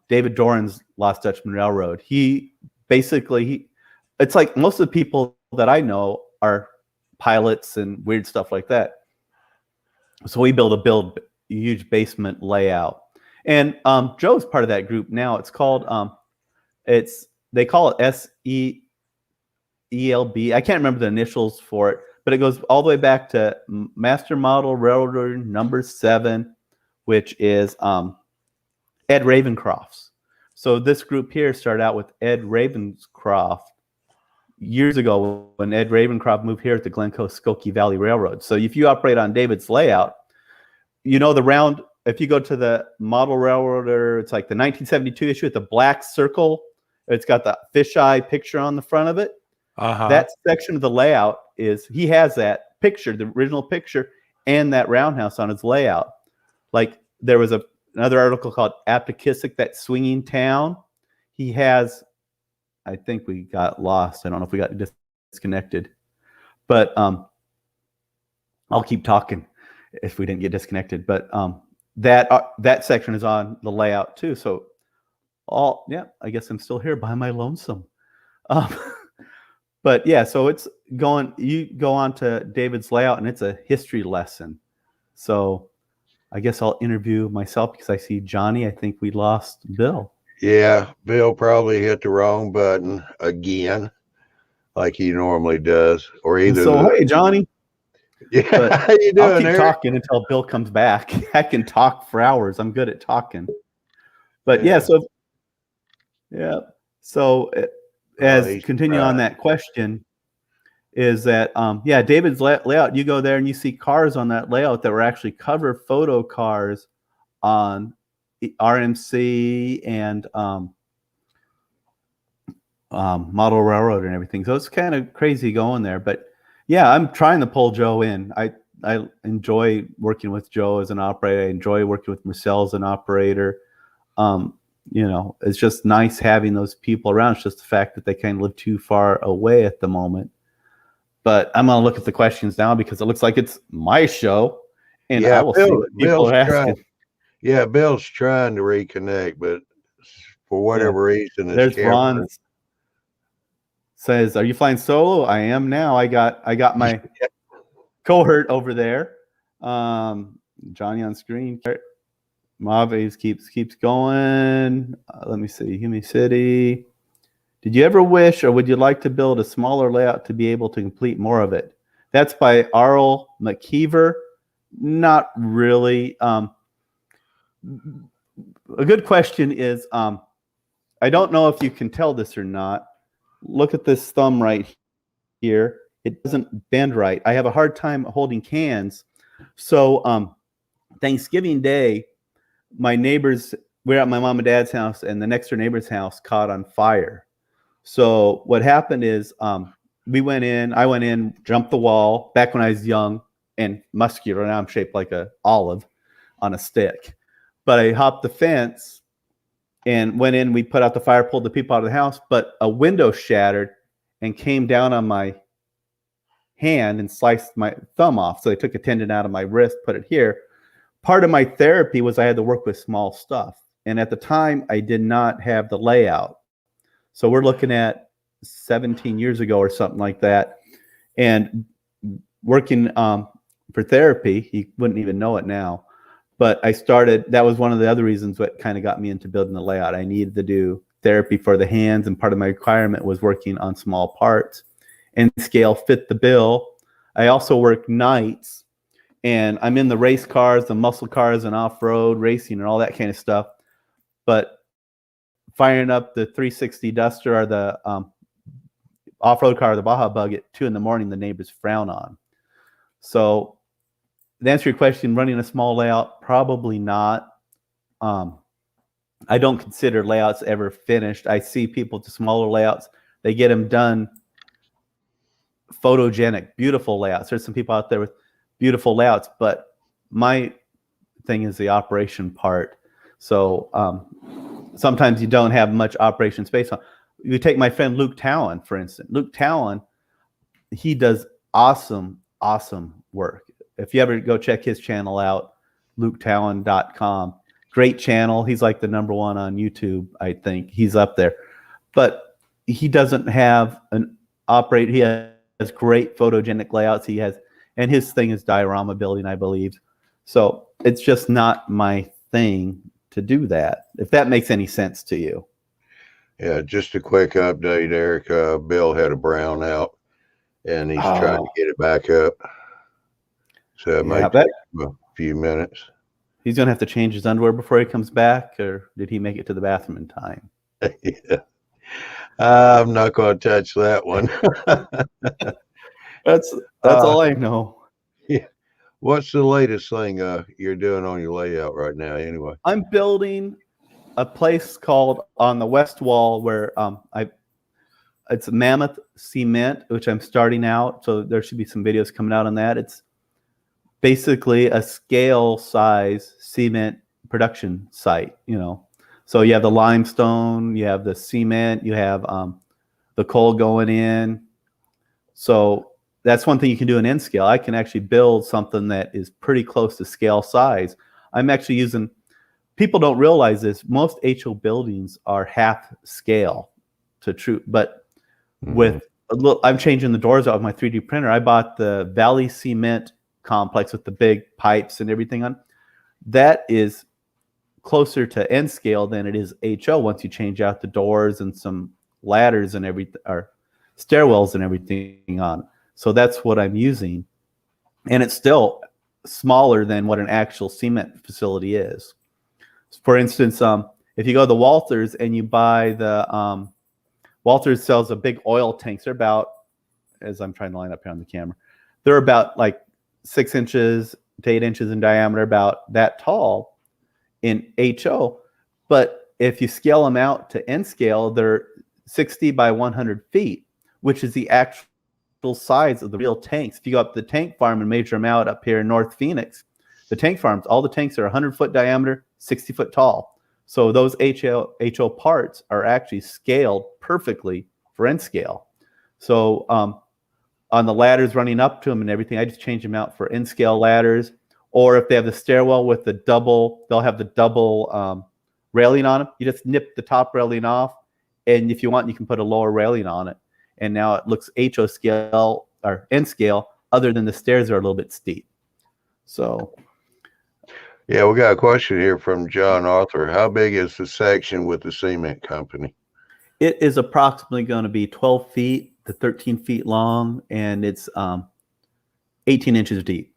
David Doran's Lost Dutchman Railroad. It's like most of the people that I know are pilots and weird stuff like that. So we build a huge basement layout, and Joe's part of that group now. It's called they call it SELB. I can't remember the initials for it, but it goes all the way back to Master Model Railroader number 7, which is Ed Ravencroft's. So this group here started out with Ed Ravenscroft years ago when Ed Ravencroft moved here at the Glencoe Skokie Valley Railroad. So if you operate on David's layout, the round, if you go to the model railroader, it's like the 1972 issue with the black circle. It's got the fisheye picture on the front of it. That section of the layout he has that picture, the original picture, and that roundhouse on his layout. Like there was another article called Aptekissic, that swinging town. He has, I think we got lost. I don't know if we got disconnected, but I'll keep talking if we didn't get disconnected. But that section is on the layout too. So I guess I'm still here by my lonesome. But yeah, so it's going. You go on to David's layout, and it's a history lesson. So I guess I'll interview myself because I see Johnny. I think we lost Bill. Yeah, Bill probably hit the wrong button again, like he normally does, or either. Hey, Johnny. Yeah, how you doing? I'll keep Eric? talking until Bill comes back. I can talk for hours. I'm good at talking. But yeah, so as continue on that question is that David's layout. You go there and you see cars on that layout that were actually cover photo cars on RMC and Model Railroad and everything. So it's kind of crazy going there. But yeah, I'm trying to pull Joe in. I enjoy working with Joe as an operator. I enjoy working with Marcel as an operator. It's just nice having those people around. It's just the fact that they kind of live too far away at the moment. But I'm going to look at the questions now because it looks like it's my show. And I will see what people are asking. Bill's trying to reconnect, but for whatever reason, there's Ron says, "Are you flying solo?" I am now. I got my cohort over there. Johnny on screen. Maves keeps going. Let me see. Gimme City. Did you ever wish or would you like to build a smaller layout to be able to complete more of it? That's by Arl McKeever. Not really. A good question is, I don't know if you can tell this or not. Look at this thumb right here. It doesn't bend right. I have a hard time holding cans. So Thanksgiving Day, my neighbors, we're at my mom and dad's house, and the next door neighbor's house caught on fire. So what happened is I went in, jumped the wall back when I was young and muscular. Now I'm shaped like an olive on a stick. But I hopped the fence and went in. We put out the fire, pulled the people out of the house, but a window shattered and came down on my hand and sliced my thumb off. So they took a tendon out of my wrist, put it here. Part of my therapy was I had to work with small stuff. And at the time, I did not have the layout. So we're looking at 17 years ago or something like that. And working for therapy, you wouldn't even know it now. But that was one of the other reasons what kind of got me into building the layout. I needed to do therapy for the hands, and part of my requirement was working on small parts. And scale fit the bill. I also work nights, and I'm in the race cars, the muscle cars, and off-road racing and all that kind of stuff. But firing up the 360 Duster or the off-road car, the Baja Bug at 2 a.m, the neighbors frown on. So to answer your question, running a small layout, probably not. I don't consider layouts ever finished. I see people to smaller layouts. They get them done photogenic, beautiful layouts. There's some people out there with beautiful layouts, but my thing is the operation part. So sometimes you don't have much operation space on. You take my friend Luke Talon, for instance. Luke Talon, he does awesome work. If you ever go check his channel out, luketalon.com. Great channel. He's like the #1 on YouTube, I think. He's up there. But he doesn't have he has great photogenic layouts. And his thing is diorama building, I believe. So it's just not my thing to do that, if that makes any sense to you. Yeah, just a quick update, Eric. Bill had a brownout, and he's trying to get it back up. So it might take a few minutes. He's going to have to change his underwear before he comes back, or did he make it to the bathroom in time? Yeah. I'm not going to touch that one. That's all I know. Yeah. What's the latest thing you're doing on your layout right now anyway? I'm building a place called on the west wall where it's Mammoth Cement, which I'm starting out. So there should be some videos coming out on that. It's basically a scale size cement production site, So you have the limestone, you have the cement, you have the coal going in. So that's one thing you can do in N scale. I can actually build something that is pretty close to scale size. I'm actually using, people don't realize this, most HO buildings are half scale to true, but with a little, I'm changing the doors out with my 3D printer. I bought the Valley Cement complex with the big pipes and everything on. That is closer to N scale than it is HO once you change out the doors and some ladders and everything, or stairwells and everything on. So that's what I'm using. And it's still smaller than what an actual cement facility is. For instance, if you go to the Walters and you buy the, Walters sells a big oil tanks. They're about, as I'm trying to line up here on the camera, they're about like 6 inches to 8 inches in diameter, about that tall in HO. But if you scale them out to N scale, they're 60 by 100 feet, which is the actual size of the real tanks. If you go up to the tank farm and measure them out up here in North Phoenix, the tank farms, all the tanks are 100-foot diameter, 60 foot tall. So those HO parts are actually scaled perfectly for N scale. So on the ladders running up to them and everything, I just change them out for N scale ladders. Or if they have the stairwell with the double, they'll have the double railing on them. You just nip the top railing off, and if you want, you can put a lower railing on it. And now it looks HO scale or N scale, other than the stairs are a little bit steep. So. Yeah, we got a question here from John Arthur. How big is the section with the cement company? It is approximately going to be 12 feet to 13 feet long, and it's 18 inches deep.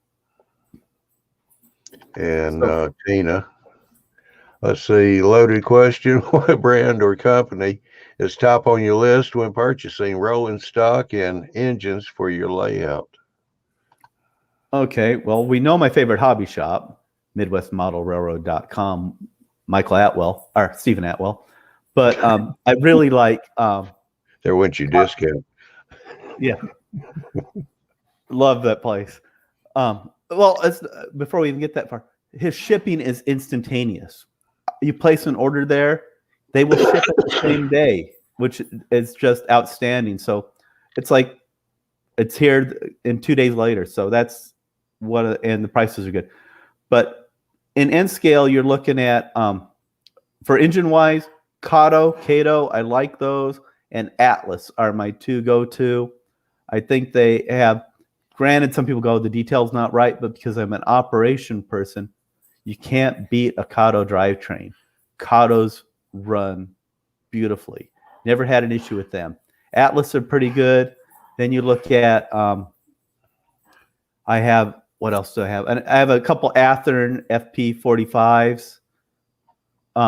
And Tina, let's see, loaded question. What brand or company is top on your list when purchasing rolling stock and engines for your layout? Okay, well, we know my favorite hobby shop, MidwestModelRailroad.com, Michael Atwell, or Stephen Atwell. But I really like... there went your discount. Yeah. Love that place. Well, before we even get that far, his shipping is instantaneous. You place an order there, they will ship it the same day, which is just outstanding. So it's like it's here in 2 days later. So that's and the prices are good. But in N scale, you're looking at, for engine wise, Kato, I like those, and Atlas are my two go-to. I think they have, granted, some people go, the detail's not right, but because I'm an operation person, you can't beat a Kato drivetrain. Katos run beautifully. Never had an issue with them. Atlas are pretty good. Then you look at, what else do I have? And I have a couple Athearn FP45s,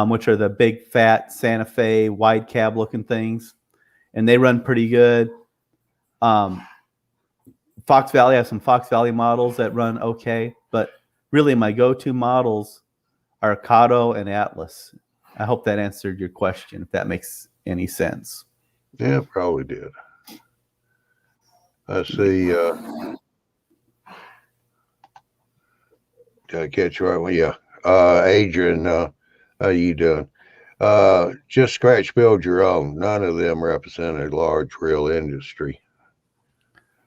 which are the big fat Santa Fe wide cab looking things, and they run pretty good. Fox Valley, I have some Fox Valley models that run okay, but really my go-to models are Kato and Atlas. I hope that answered your question, if that makes any sense. Yeah, probably did. I see. Did I catch you right? Well, yeah. Adrian, how you doing? Just scratch build your own. None of them represent a large real industry.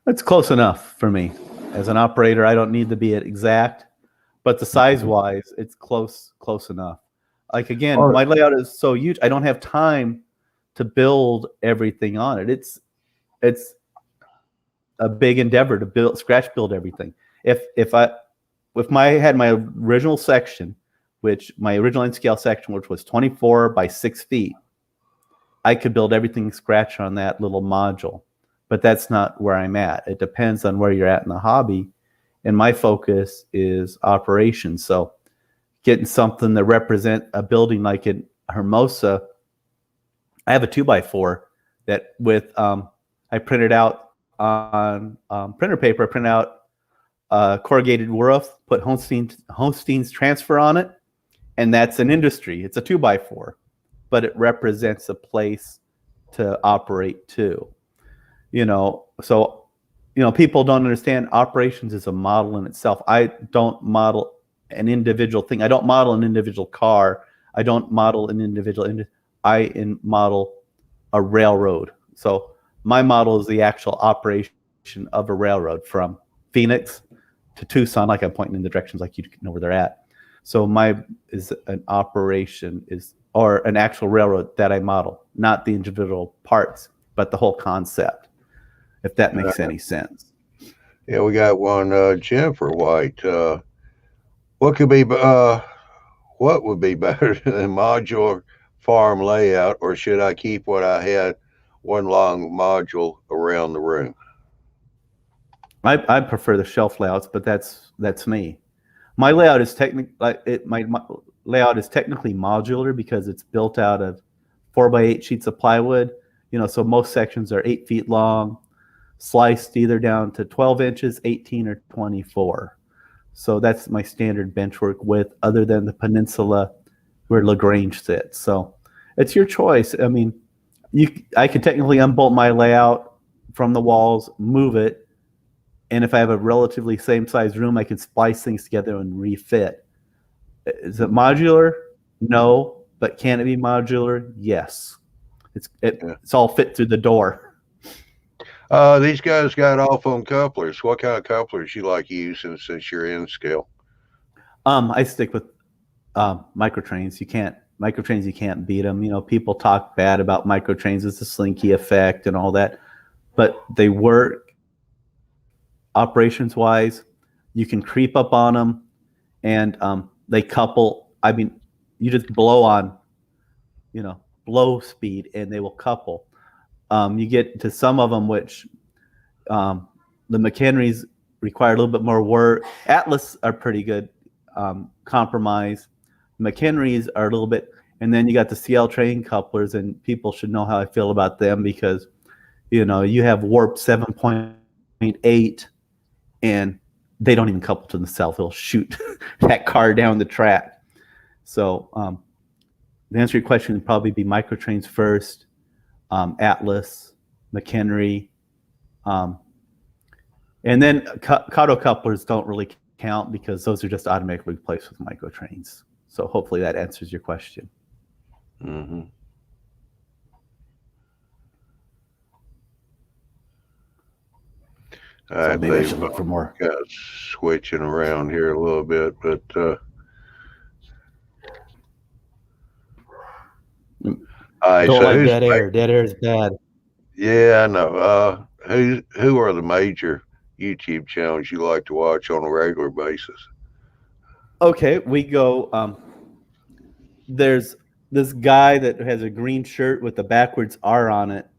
That's close enough for me. As an operator, I don't need to be exact, but the size-wise, it's close enough. Like, again, my layout is so huge, I don't have time to build everything on it. It's a big endeavor to scratch build everything. If I had my original section, which my original N scale section, which was 24 by 6 feet, I could build everything scratch on that little module. But that's not where I'm at. It depends on where you're at in the hobby. And my focus is operations. So getting something to represent a building like in Hermosa, I have a 2x4 that I printed out on printer paper. I printed out a corrugated roof, put Holstein's transfer on it, and that's an industry. It's a 2x4, but it represents a place to operate too. So people don't understand operations is a model in itself. I don't model an individual thing. I don't model an individual car. I don't model an individual. Model a railroad. So my model is the actual operation of a railroad from Phoenix to Tucson. Like I'm pointing in the directions, like you know where they're at. So my is an operation or an actual railroad that I model, not the individual parts, but the whole concept. If that makes any sense. Yeah, we got one, Jennifer White. What would be better than modular farm layout, or should I keep what I had, one long module around the room? I prefer the shelf layouts, but that's me. My layout is my layout is technically modular because it's built out of 4x8 sheets of plywood. So most sections are 8 feet long, sliced either down to 12 inches, 18, or 24. So that's my standard benchwork width, other than the peninsula where LaGrange sits. So it's your choice. I mean, I could technically unbolt my layout from the walls, move it, and if I have a relatively same size room, I can splice things together and refit. Is it modular? No. But can it be modular? Yes. It's all fit through the door. These guys got off on couplers. What kind of couplers you like using since you're in scale? I stick with microtrains. You can't beat them. People talk bad about microtrains. It's a slinky effect and all that, but they work. Operations wise, you can creep up on them, and they couple. I mean, you just blow on, blow speed, and they will couple. You get to some of them, which the McHenrys require a little bit more work. Atlas are pretty good compromise. McHenrys are a little bit, and then you got the CL train couplers, and people should know how I feel about them because, you have warp 7.8. And they don't even couple to themselves. They'll shoot that car down the track. So the answer to your question would probably be microtrains first, Atlas, McHenry. And then Kato couplers don't really count because those are just automatically replaced with microtrains. So hopefully that answers your question. Mm-hmm. So maybe I should look for more. Switching around here a little bit, but don't like dead air. Dead air is bad. Yeah, I know. Who are the major YouTube channels you like to watch on a regular basis? Okay, we go. There's this guy that has a green shirt with the backwards R on it.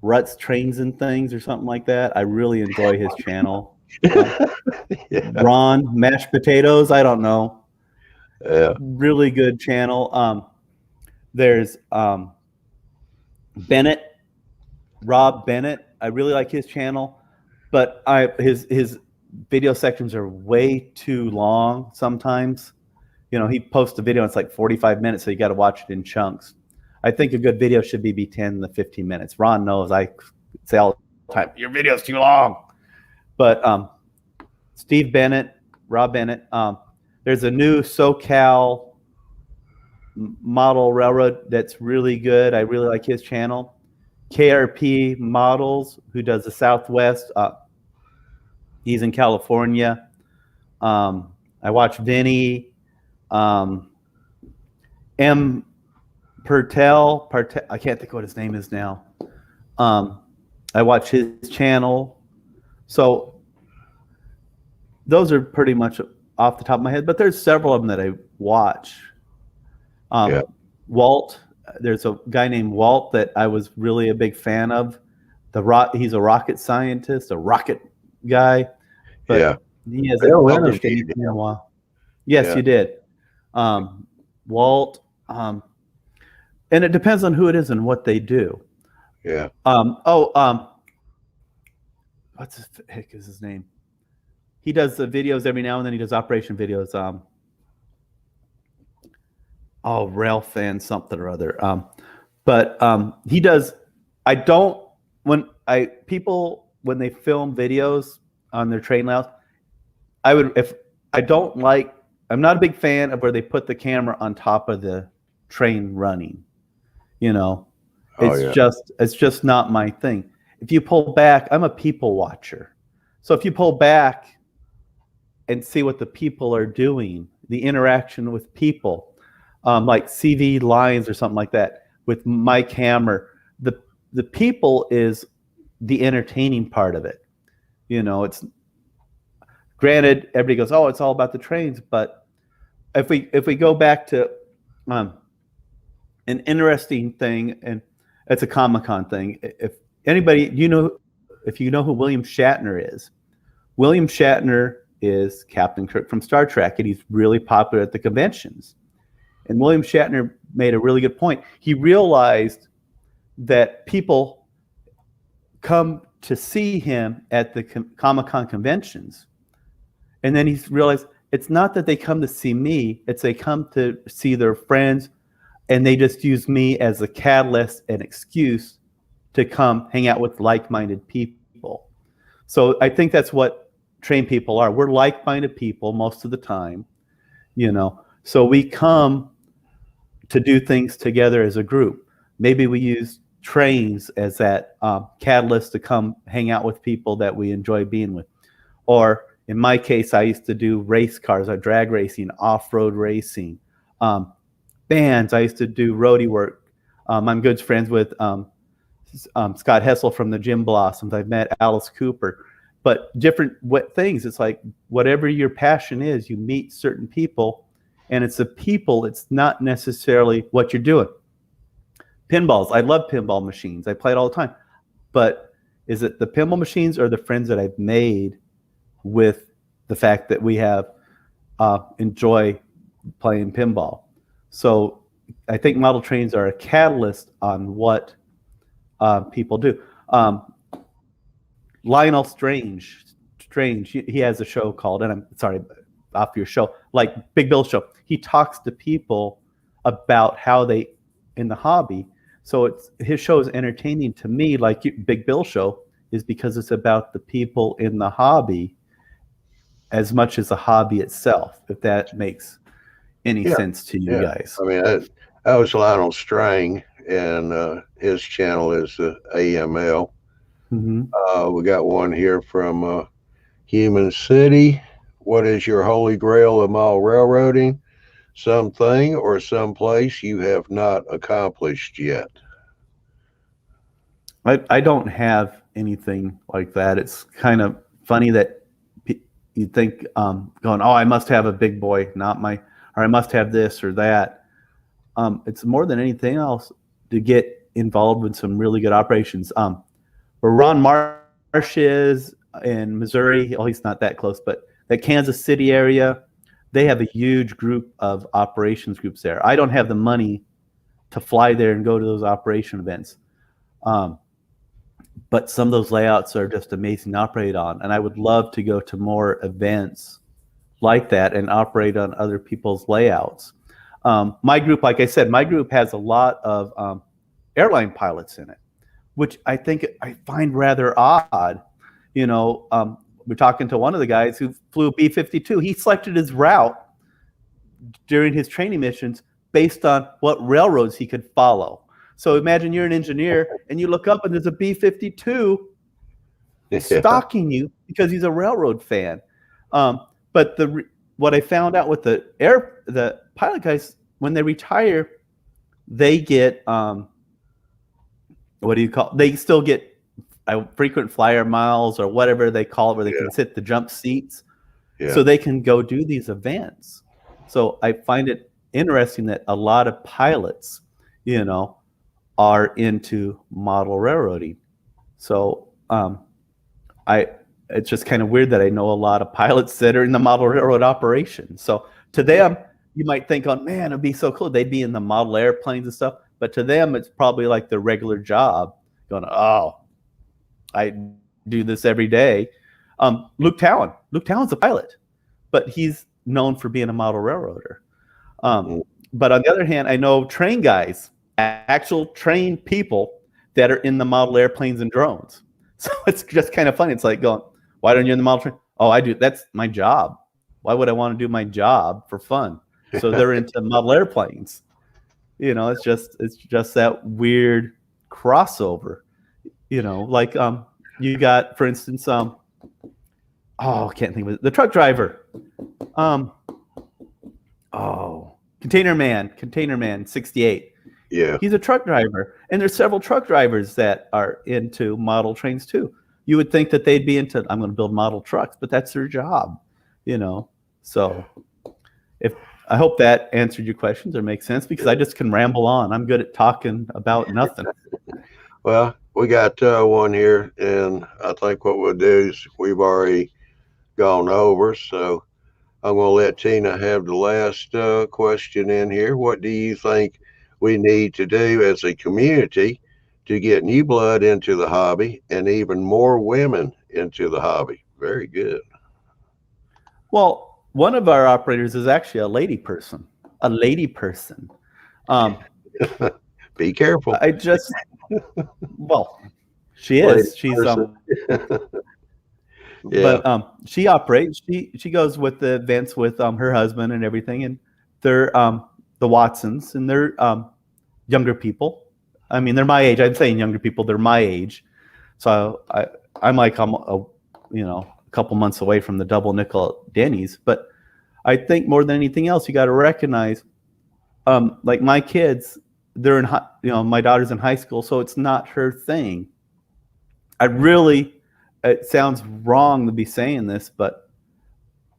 Ruts, Trains, and Things or something like that. I really enjoy his channel. Yeah. Ron, Mashed Potatoes. I don't know. Yeah. Really good channel. There's Bennett, Rob Bennett. I really like his channel, but his video sections are way too long sometimes. He posts a video and it's like 45 minutes, so you got to watch it in chunks. I think a good video should be 10 to 15 minutes. Ron knows I say all the time, your video's too long. But Steve Bennett, Rob Bennett, there's a new SoCal model railroad that's really good. I really like his channel. KRP Models, who does the Southwest. He's in California. I watch Vinny. M. Pertel, I can't think what his name is now. I watch his channel. So those are pretty much off the top of my head, but there's several of them that I watch. Walt, there's a guy named Walt that I was really a big fan of. He's a rocket scientist, a rocket guy. But he hasn't published anything in a while. Yes, you did. Walt. And it depends on who it is and what they do. Yeah. What's the heck is his name? He does the videos every now and then. He does operation videos. Ralph and something or other. But he does. When they film videos on their train layouts, I'm not a big fan of where they put the camera on top of the train running. You know, it's just not my thing. If you pull back, I'm a people watcher. So if you pull back and see what the people are doing, the interaction with people, like CV lines or something like that with my camera, the people is the entertaining part of it. You know, it's granted everybody goes, oh, it's all about the trains, but if we go back to an interesting thing, and it's a Comic-Con thing. If anybody, if you know who William Shatner is, William Shatner is Captain Kirk from Star Trek, and he's really popular at the conventions. And William Shatner made a really good point. He realized that people come to see him at the Comic-Con conventions. And then he's realized it's not that they come to see me, it's they come to see their friends, and they just use me as a catalyst and excuse to come hang out with like-minded people. So I think that's what trained people are. We're like-minded people most of the time, you know. So we come to do things together as a group. Maybe we use trains as that catalyst to come hang out with people that we enjoy being with. Or in my case, I used to do race cars, or drag racing, off-road racing. Bands, I used to do roadie work. I'm good friends with Scott Hessel from the Gym Blossoms. I've met Alice Cooper. But different things, it's like whatever your passion is, you meet certain people, and it's the people, it's not necessarily what you're doing. Pinballs, I love pinball machines. I play it all the time. But is it the pinball machines or the friends that I've made with the fact that we have enjoy playing pinball? So I think model trains are a catalyst on what people do. Lionel Strange, he has a show called, and I'm sorry, off your show, like Big Bill's show. He talks to people about how they, in the hobby. So his show is entertaining to me, like Big Bill show, is because it's about the people in the hobby as much as the hobby itself, if that makes any sense to you guys. I mean, I was Lionel Strang, and his channel is AML. Mm-hmm. We got one here from Gimme City. What is your holy grail of mile railroading? Something or someplace you have not accomplished yet? I don't have anything like that. It's kind of funny that you think going, oh, I must have a big boy, or I must have this or that. It's more than anything else to get involved with some really good operations. Where Ron Marsh is in Missouri, oh, he's not that close, but the Kansas City area, they have a huge group of operations groups there. I don't have the money to fly there and go to those operation events. But some of those layouts are just amazing to operate on. And I would love to go to more events like that and operate on other people's layouts. My group, like I said, my group has a lot of airline pilots in it, which I find rather odd. You know, we're talking to one of the guys who flew B-52. He selected his route during his training missions based on what railroads he could follow. So imagine you're an engineer and you look up and there's a B-52 stalking you because he's a railroad fan. But what I found out with the pilot guys, when they retire, they get they still get frequent flyer miles or whatever they call it, where they can sit the jump seats, so they can go do these events. So I find it interesting that a lot of pilots, you know, are into model railroading. So it's just kind of weird that I know a lot of pilots that are in the model railroad operation. So to them, you might think, oh man, it'd be so cool. They'd be in the model airplanes and stuff. But to them, it's probably like their regular job, going, oh, I do this every day. Luke Talon's a pilot, but he's known for being a model railroader. But on the other hand, I know train guys, actual trained people that are in the model airplanes and drones. So it's just kind of funny. It's like going, why don't you in the model train? Oh, I do. That's my job. Why would I want to do my job for fun? So they're into model airplanes. It's just that weird crossover. Like you got, for instance, I can't think of it. The truck driver. Container Man 68. Yeah. He's a truck driver. And there's several truck drivers that are into model trains too. You would think that they'd be into, I'm going to build model trucks, but that's their job, So I hope that answered your questions or makes sense, because I just can ramble on. I'm good at talking about nothing. Well, we got one here, and I think what we'll do is we've already gone over, so I'm going to let Tina have the last question in here. What do you think we need to do as a community to get new blood into the hobby and even more women into the hobby? Very good. Well, one of our operators is actually a lady person. Be careful. She is. She's yeah. But she operates. She goes with the events with her husband and everything, and they're the Watsons, and they're younger people. I mean, they're my age. I'm saying younger people. They're my age. So I'm like a couple months away from the double nickel at Denny's. But I think more than anything else, you got to recognize, like my kids, they're in my daughter's in high school, so it's not her thing. It sounds wrong to be saying this, but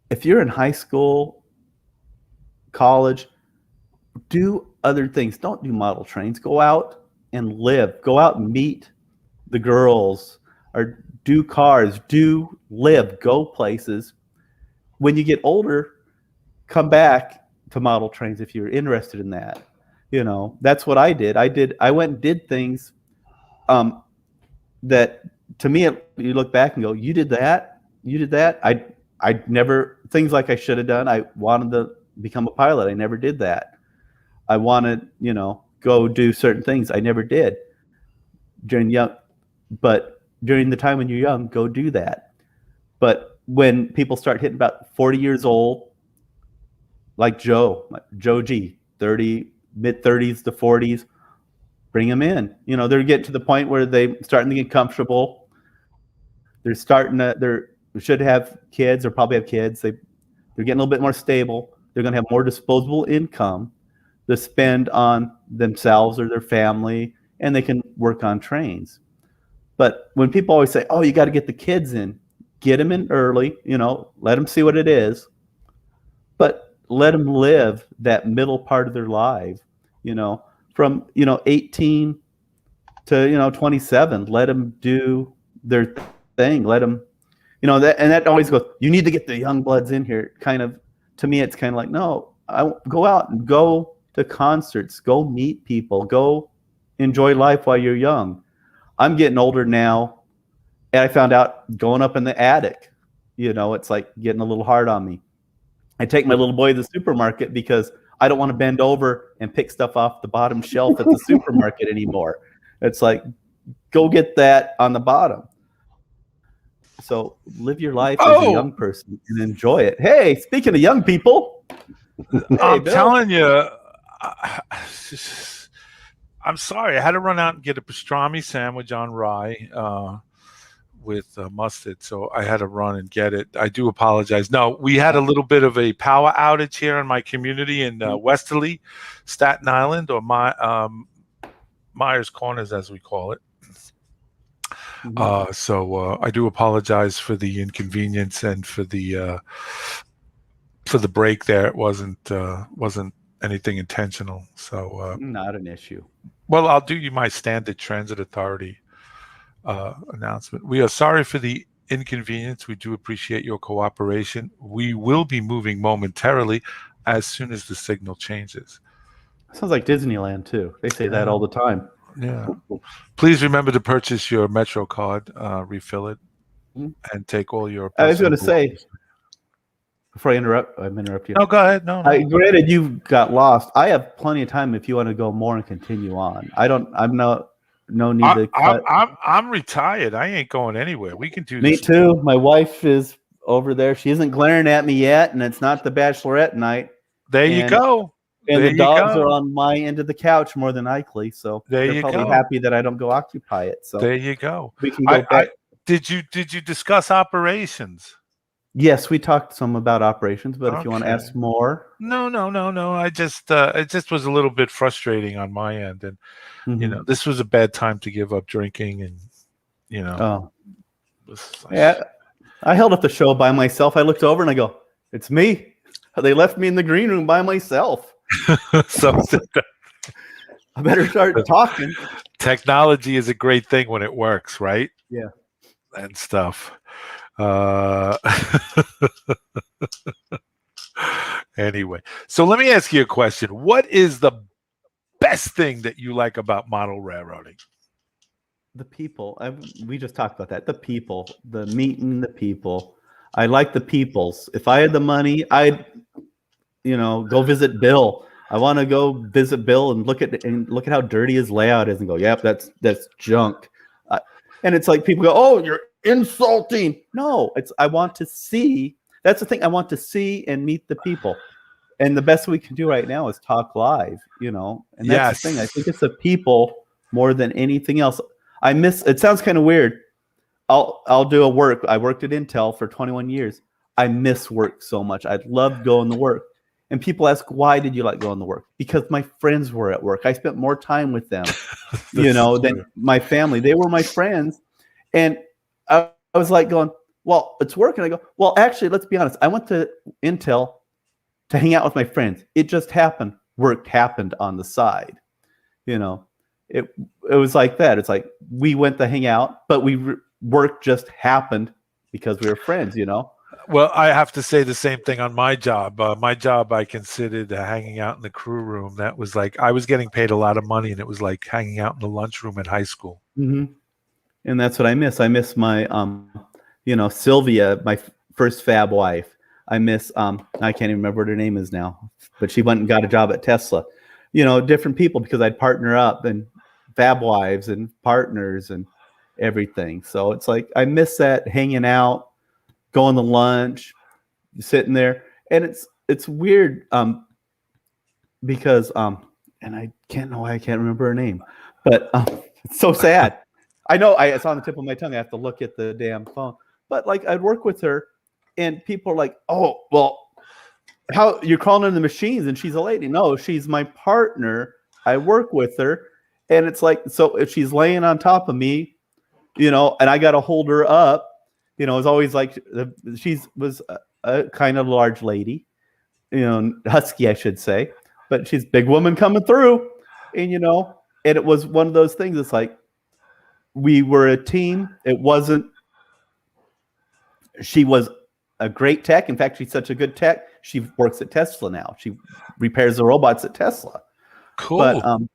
if you're in high school, college, do other things. Don't do model trains. Go out and live. Go out and meet the girls, or do cars. Do live. Go places. When you get older, come back to model trains if you're interested in that. That's what I did. I went and did things that, to me, you look back and go, you did that. I never, things like I should have done. I wanted to become a pilot. I never did that. I wanted, go do certain things. I never did but during the time when you're young, go do that. But when people start hitting about 40 years old, like Joe G, mid 30s to 40s, bring them in. They're getting to the point where they're starting to get comfortable. They should have kids, or probably have kids. They're getting a little bit more stable. They're going to have more disposable income to spend on themselves or their family, and they can work on trains. But when people always say, oh, you got to get the kids in, get them in early, let them see what it is, but let them live that middle part of their life, from 18 to 27. Let them do their thing. Let them, that always goes, you need to get the young bloods in here. Kind of, to me, it's kind of like, no, I go out and go to concerts, go meet people, go enjoy life while you're young. I'm getting older now, and I found out going up in the attic, it's like getting a little hard on me. I take my little boy to the supermarket because I don't want to bend over and pick stuff off the bottom shelf at the supermarket anymore. It's like, go get that on the bottom. So live your life as a young person and enjoy it. Hey, speaking of young people, I'm telling you, I'm sorry. I had to run out and get a pastrami sandwich on rye with mustard, so I had to run and get it. I do apologize. No, we had a little bit of a power outage here in my community in Westerly, Staten Island, or Myers Corners, as we call it. So I do apologize for the inconvenience and for the break there. It wasn't anything intentional. So not an issue. Well, I'll do you my standard transit authority announcement. We are sorry for the inconvenience. We do appreciate your cooperation. We will be moving momentarily as soon as the signal changes. Sounds like Disneyland too. They say that all the time. Yeah. Please remember to purchase your Metro card, refill it, and take all your. I was going to say, before I interrupt you. No, go ahead. No. Granted, you got lost. I have plenty of time if you want to go more and continue on. No need to cut. I'm retired. I ain't going anywhere. We can do Me this. too. My wife is over there. She isn't glaring at me yet, and it's not the bachelorette night. There you And- go. And There the you dogs go. are on my end of the couch more than likely, so There they're you probably go. happy that I don't go occupy it. So There you go. we can go back. Did you discuss operations? Yes, we talked some about operations, but if you want to Okay. ask more, No. I just it just was a little bit frustrating on my end, and this was a bad time to give up drinking, and oh was- yeah, I held up the show by myself. I looked over and I go, "It's me." They left me in the green room by myself. so I better start talking. technology is a great thing when it works, right? Yeah. And stuff. Anyway, so let me ask you a question. What is the best thing that you like about model railroading? The people. We just talked about that. The people, the meeting the people. I like the peoples. If I had the money, I'd go visit Bill. I want to go visit Bill and look at how dirty his layout is and go, yep, that's junk. And it's like people go, oh, you're insulting. No, I want to see. That's the thing. I want to see and meet the people. And the best we can do right now is talk live, and that's the thing. I think it's the people more than anything else. I miss, it sounds kind of weird. I'll do a work. I worked at Intel for 21 years. I miss work so much. I love going to work. And people ask, why did you like going to work? Because my friends were at work. I spent more time with them, than my family. They were my friends. And I was like going, well, it's work. And I go, well, actually, let's be honest. I went to Intel to hang out with my friends. It just happened. Work happened on the side. It was like that. It's like we went to hang out, but work just happened because we were friends, Well, I have to say the same thing on my job. My job, I considered hanging out in the crew room. That was like, I was getting paid a lot of money, and it was like hanging out in the lunchroom at high school. Mm-hmm. And that's what I miss. I miss my, Sylvia, my first fab wife. I miss, I can't even remember what her name is now, but she went and got a job at Tesla. Different people, because I'd partner up, and fab wives and partners and everything. So it's like, I miss that, hanging out, going to lunch, sitting there. And it's weird because and I can't know why I can't remember her name, but it's so sad. I know it's on the tip of my tongue. I have to look at the damn phone. But like, I'd work with her, and people are like, oh, well, how you're calling her the machines and she's a lady? No, she's my partner. I work with her. And it's like, so if she's laying on top of me, and I got to hold her up, it's always like she was a kind of large lady, husky, I should say, but she's a big woman coming through, and and it was one of those things. It's like we were a team. It wasn't. She was a great tech. In fact, she's such a good tech. She works at Tesla now. She repairs the robots at Tesla. Cool.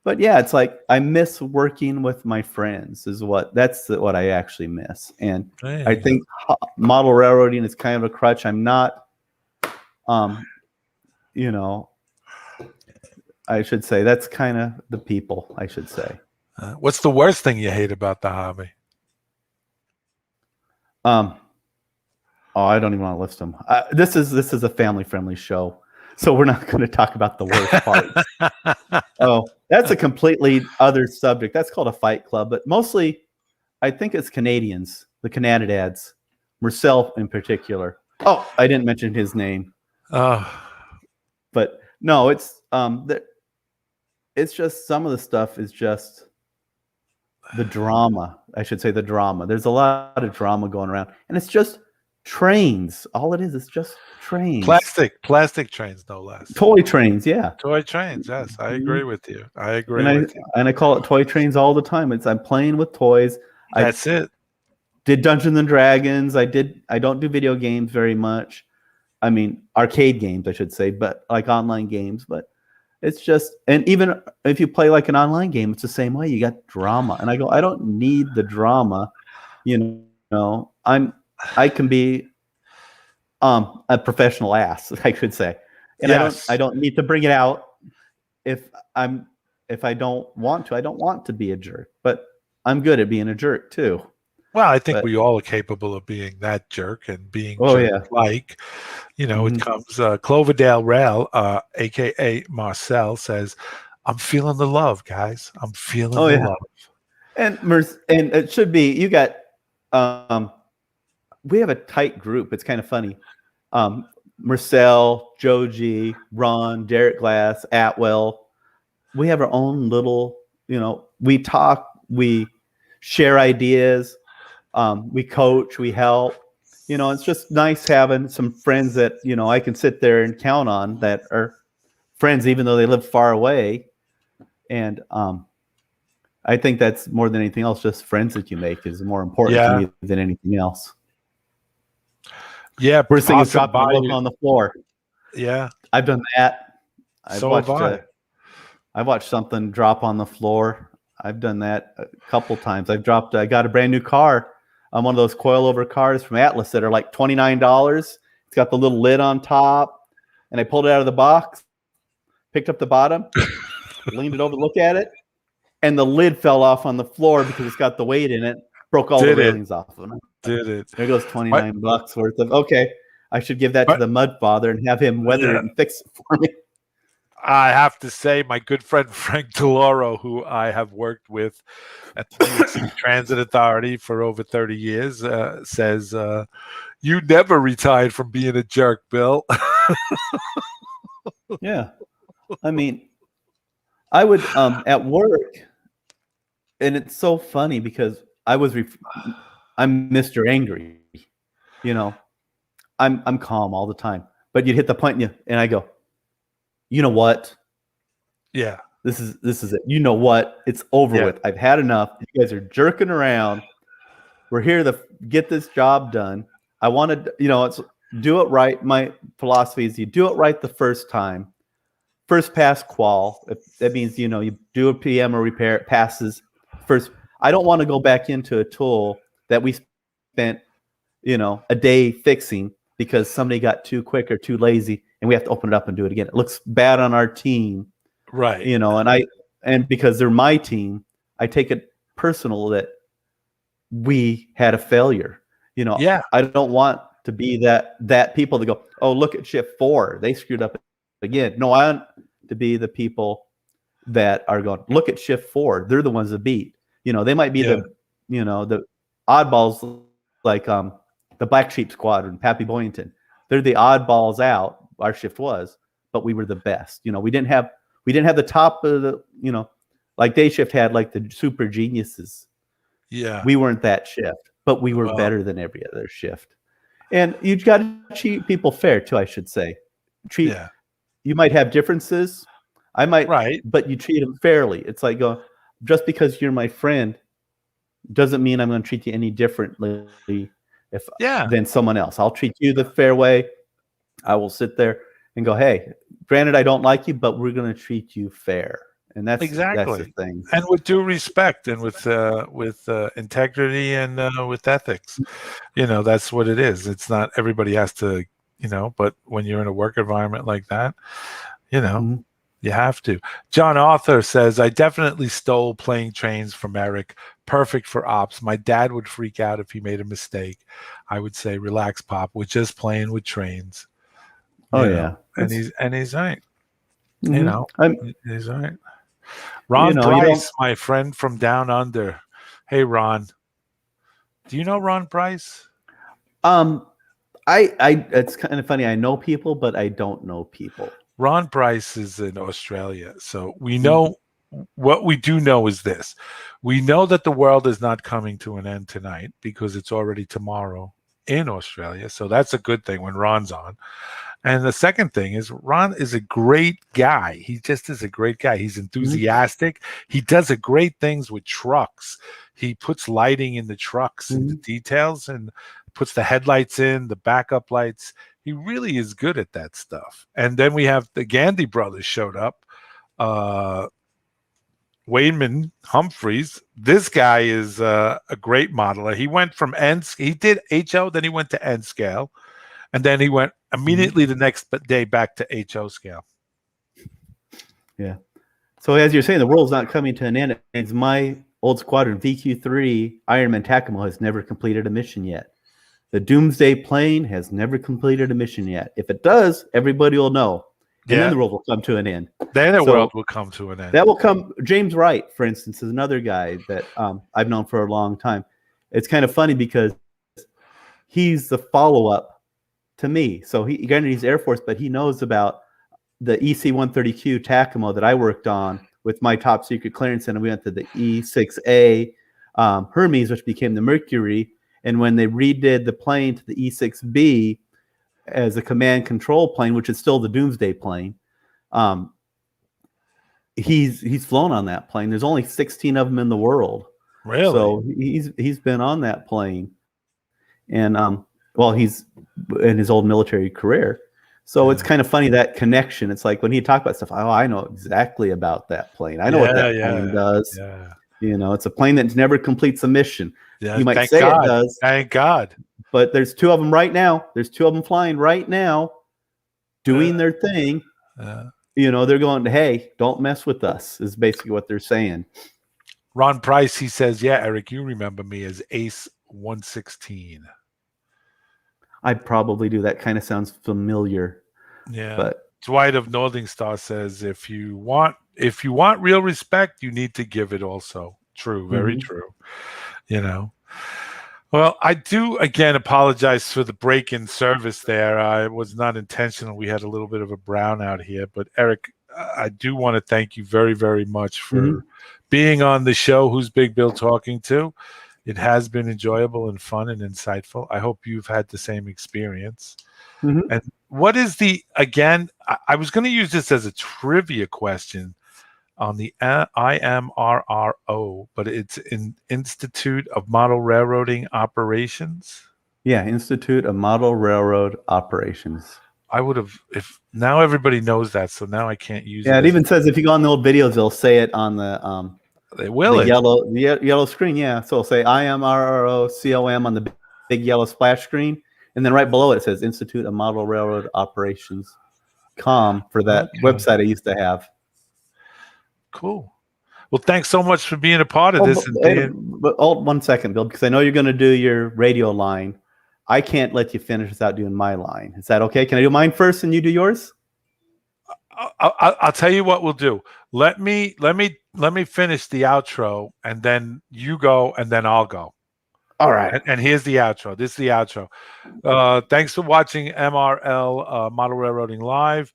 But yeah, it's like I miss working with my friends. That's what I actually miss. And I think model railroading is kind of a crutch. I'm not, I should say that's kind of the people. I should say. What's the worst thing you hate about the hobby? I don't even want to list them. This is a family-friendly show, so we're not going to talk about the worst part. Oh, that's a completely other subject. That's called a fight club, but mostly, I think it's Canadians, the Canadidads, Marcel in particular. Oh, I didn't mention his name. But no, it's just some of the stuff is just the drama. I should say the drama. There's a lot of drama going around, and it's just trains. All it is just trains. Plastic trains, no less. Toy trains, yeah. Toy trains, yes. I agree with you. And I call it toy trains all the time. I'm playing with toys. That's it. Did Dungeons and Dragons. I don't do video games very much. I mean, arcade games, I should say, but like online games. But it's just, and even if you play like an online game, it's the same way. You got drama. And I go, I don't need the drama. I can be a professional ass, I should say. And yes. I don't need to bring it out if I don't want to. I don't want to be a jerk, but I'm good at being a jerk too. Well, I think But we all are capable of being that jerk and being oh yeah, jerk-like. You know, it Mhm. comes. Cloverdale Rail, aka Marcel, says, "I'm feeling the love, guys. I'm feeling oh the yeah, love." and it should be. You got we have a tight group. It's kind of funny. Marcel, Joji, Ron, Derek Glass, Atwell. We have our own little, we talk, we share ideas, we coach, we help. It's just nice having some friends that, I can sit there and count on that are friends, even though they live far away. And I think that's more than anything else, just friends that you make is more important to Yeah, me than anything else. yeah. Worst thing is Passing dropping a by look you. on the floor. Yeah, I've done that. I've so have watched I. I've watched something drop on the floor. I've done that a couple times. I got a brand new car. One of those coilover cars from Atlas that are like $29. It's got the little lid on top. And I pulled it out of the box, picked up the bottom, leaned it over to look at it, and the lid fell off on the floor because it's got the weight in it, broke all the Did it? railings off of it. Did it? There goes What? $29 worth of, okay, I should give that to What? the mud father and have him weather Yeah. it and fix it for me. I have to say, my good friend Frank DeLauro, who I have worked with at the New York City Transit Authority for over 30 years, says, "You never retired from being a jerk, Bill." Yeah. I mean, I would at work, and it's so funny because I'm Mr. Angry. I'm calm all the time. But you'd hit the point and I go, you know what? Yeah. This is it. You know what? It's over Yeah. with. I've had enough. You guys are jerking around. We're here to get this job done. I want to, it's do it right. My philosophy is you do it right the first time. First pass qual. If that means, you do a PM or repair, it passes first. I don't want to go back into a tool that we spent, a day fixing because somebody got too quick or too lazy and we have to open it up and do it again. It looks bad on our team. Right. And because they're my team, I take it personal that we had a failure. Yeah. I don't want to be that people that go, oh, look at shift 4. They screwed up again. No, I want to be the people that are going, look at shift 4. They're the ones that beat. They might be the oddballs like the Black Sheep Squadron, Pappy Boyington. They're the oddballs out. Our shift was, but we were the best. We didn't have the top of the, like day shift had like the super geniuses. Yeah. We weren't that shift, but we were better than every other shift. And you got to treat people fair too, I should say. You might have differences. I might, right, but you treat them fairly. It's like just because you're my friend doesn't mean I'm going to treat you any differently than someone else. I'll treat you the fair way. I will sit there and go, hey, granted, I don't like you, but we're going to treat you fair. And that's the thing. And with due respect and with integrity and with ethics. That's what it is. It's not everybody has to, but when you're in a work environment like that, Mm-hmm. you have to. John Arthur says, I definitely stole playing trains from Eric. Perfect for ops. My dad would freak out if he made a mistake. I would say, relax, Pop. We're just playing with trains. Yeah. And he's right. Mm-hmm. He's right. Ron Price, my friend from down under. Hey, Ron. Do you know Ron Price? It's kind of funny. I know people, but I don't know people. Ron Price is in Australia. So we know what we do know is this. We know that the world is not coming to an end tonight because it's already tomorrow in Australia. So that's a good thing when Ron's on. And the second thing is Ron is a great guy. He just is a great guy. He's enthusiastic. He does great things with trucks. He puts lighting in the trucks and the details and puts the headlights in, the backup lights. He really is good at that stuff. And then we have the Gandhi brothers showed up. Wayman Humphreys. This guy is a great modeler. He went from he did HO, then he went to N scale. And then he went immediately the next day back to HO scale. Yeah. So as you're saying, the world's not coming to an end. It's my Old Squadron VQ3 Ironman Takamo has never completed a mission yet. The Doomsday plane has never completed a mission yet. If it does, everybody will know. And then the world will come to an end. Then the world will come to an end. That will come. James Wright, for instance, is another guy that I've known for a long time. It's kind of funny because he's the follow-up to me. So granted, he's Air Force, but he knows about the EC-130Q Takamo that I worked on with my top secret clearance, and we went to the E-6A Hermes, which became the Mercury. And when they redid the plane to the E-6B as a command control plane, which is still the Doomsday plane, he's flown on that plane. There's only 16 of them in the world. Really? So he's been on that plane, and he's in his old military career. So it's kind of funny, that connection. It's like when he talked about stuff, oh, I know exactly about that plane. I know what that plane does. Yeah. You know, it's a plane that never completes a mission. Yeah, you might say it does. Thank God. But there's 2 of them right now. There's 2 of them flying right now, doing their thing. You know, they're going, hey, don't mess with us, is basically what they're saying. Ron Price, he says, yeah, Eric, you remember me as Ace 116. I probably do. That kind of sounds familiar. Yeah. But Dwight of Northern Star says, if you want real respect, you need to give it also. True, very true. You know. Well, I do again apologize for the break in service there. It was not intentional. We had a little bit of a brownout here, but Eric, I do want to thank you very, very much for being on the show. Who's Big Bill Talking To? It has been enjoyable and fun and insightful. I hope you've had the same experience. And what is I was going to use this as a trivia question on the IMRRO, but it's in Institute of Model Railroading Operations. Yeah, Institute of Model Railroad Operations. I would have, if now everybody knows that, so now I can't use it. Yeah, it even says if you go on the old videos, they'll say it on the they will the yellow screen. Yeah, so it'll say IMRROCOM on the big yellow splash screen, and then right below it says Institute of Model Railroad Operations .com for that website I used to have. Cool. Well, thanks so much for being a part of this. But hold 1 second, Bill, because I know you're going to do your radio line. I can't let you finish without doing my line. Is that okay? Can I do mine first and you do yours? I'll tell you what we'll do. Let me finish the outro, and then you go, and then I'll go. All right. And here's the outro. This is the outro. Thanks for watching MRL Model Railroading Live.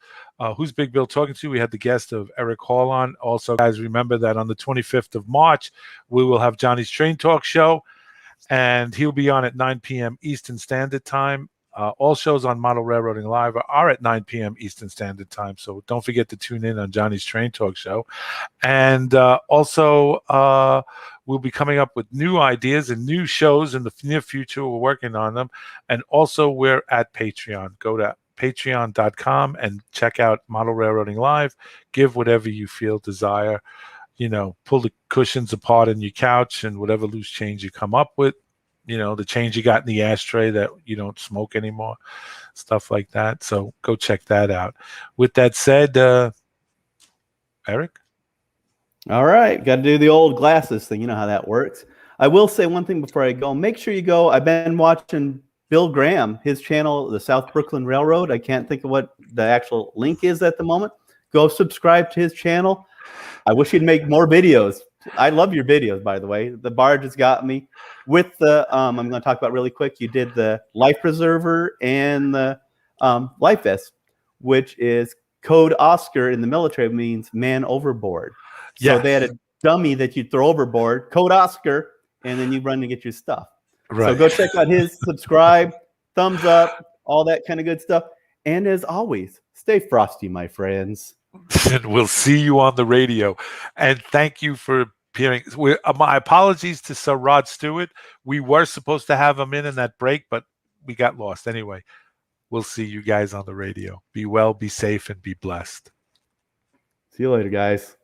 Who's Big Bill Talking To? We had the guest of Eric Hall on. Also, guys, remember that on the 25th of March, we will have Johnny's Train Talk Show, and he'll be on at 9 p.m. Eastern Standard Time. All shows on Model Railroading Live are at 9 p.m. Eastern Standard Time, so don't forget to tune in on Johnny's Train Talk Show. And also, we'll be coming up with new ideas and new shows in the near future. We're working on them. And also, we're at Patreon. Go to patreon.com and check out Model Railroading Live. Give whatever you feel desire. You know, pull the cushions apart on your couch and whatever loose change you come up with. You know, the change you got in the ashtray that you don't smoke anymore, stuff like that. So go check that out. With that said, Eric? All right. Got to do the old glasses thing. You know how that works. I will say one thing before I go. Make sure you go. I've been watching Bill Graham, his channel, the South Brooklyn Railroad. I can't think of what the actual link is at the moment. Go subscribe to his channel. I wish he'd make more videos. I love your videos, by the way. The barge has got me. With the, I'm going to talk about really quick. You did the life preserver and the life vest, which is code Oscar in the military, means man overboard. So they had a dummy that you throw overboard, code Oscar, and then you run to get your stuff. Right. So go check out his, subscribe, thumbs up, all that kind of good stuff. And as always, stay frosty, my friends. And we'll see you on the radio. And thank you for appearing. My apologies to Sir Rod Stewart. We were supposed to have him in that break, but we got lost. Anyway, we'll see you guys on the radio. Be well, be safe, and be blessed. See you later, guys.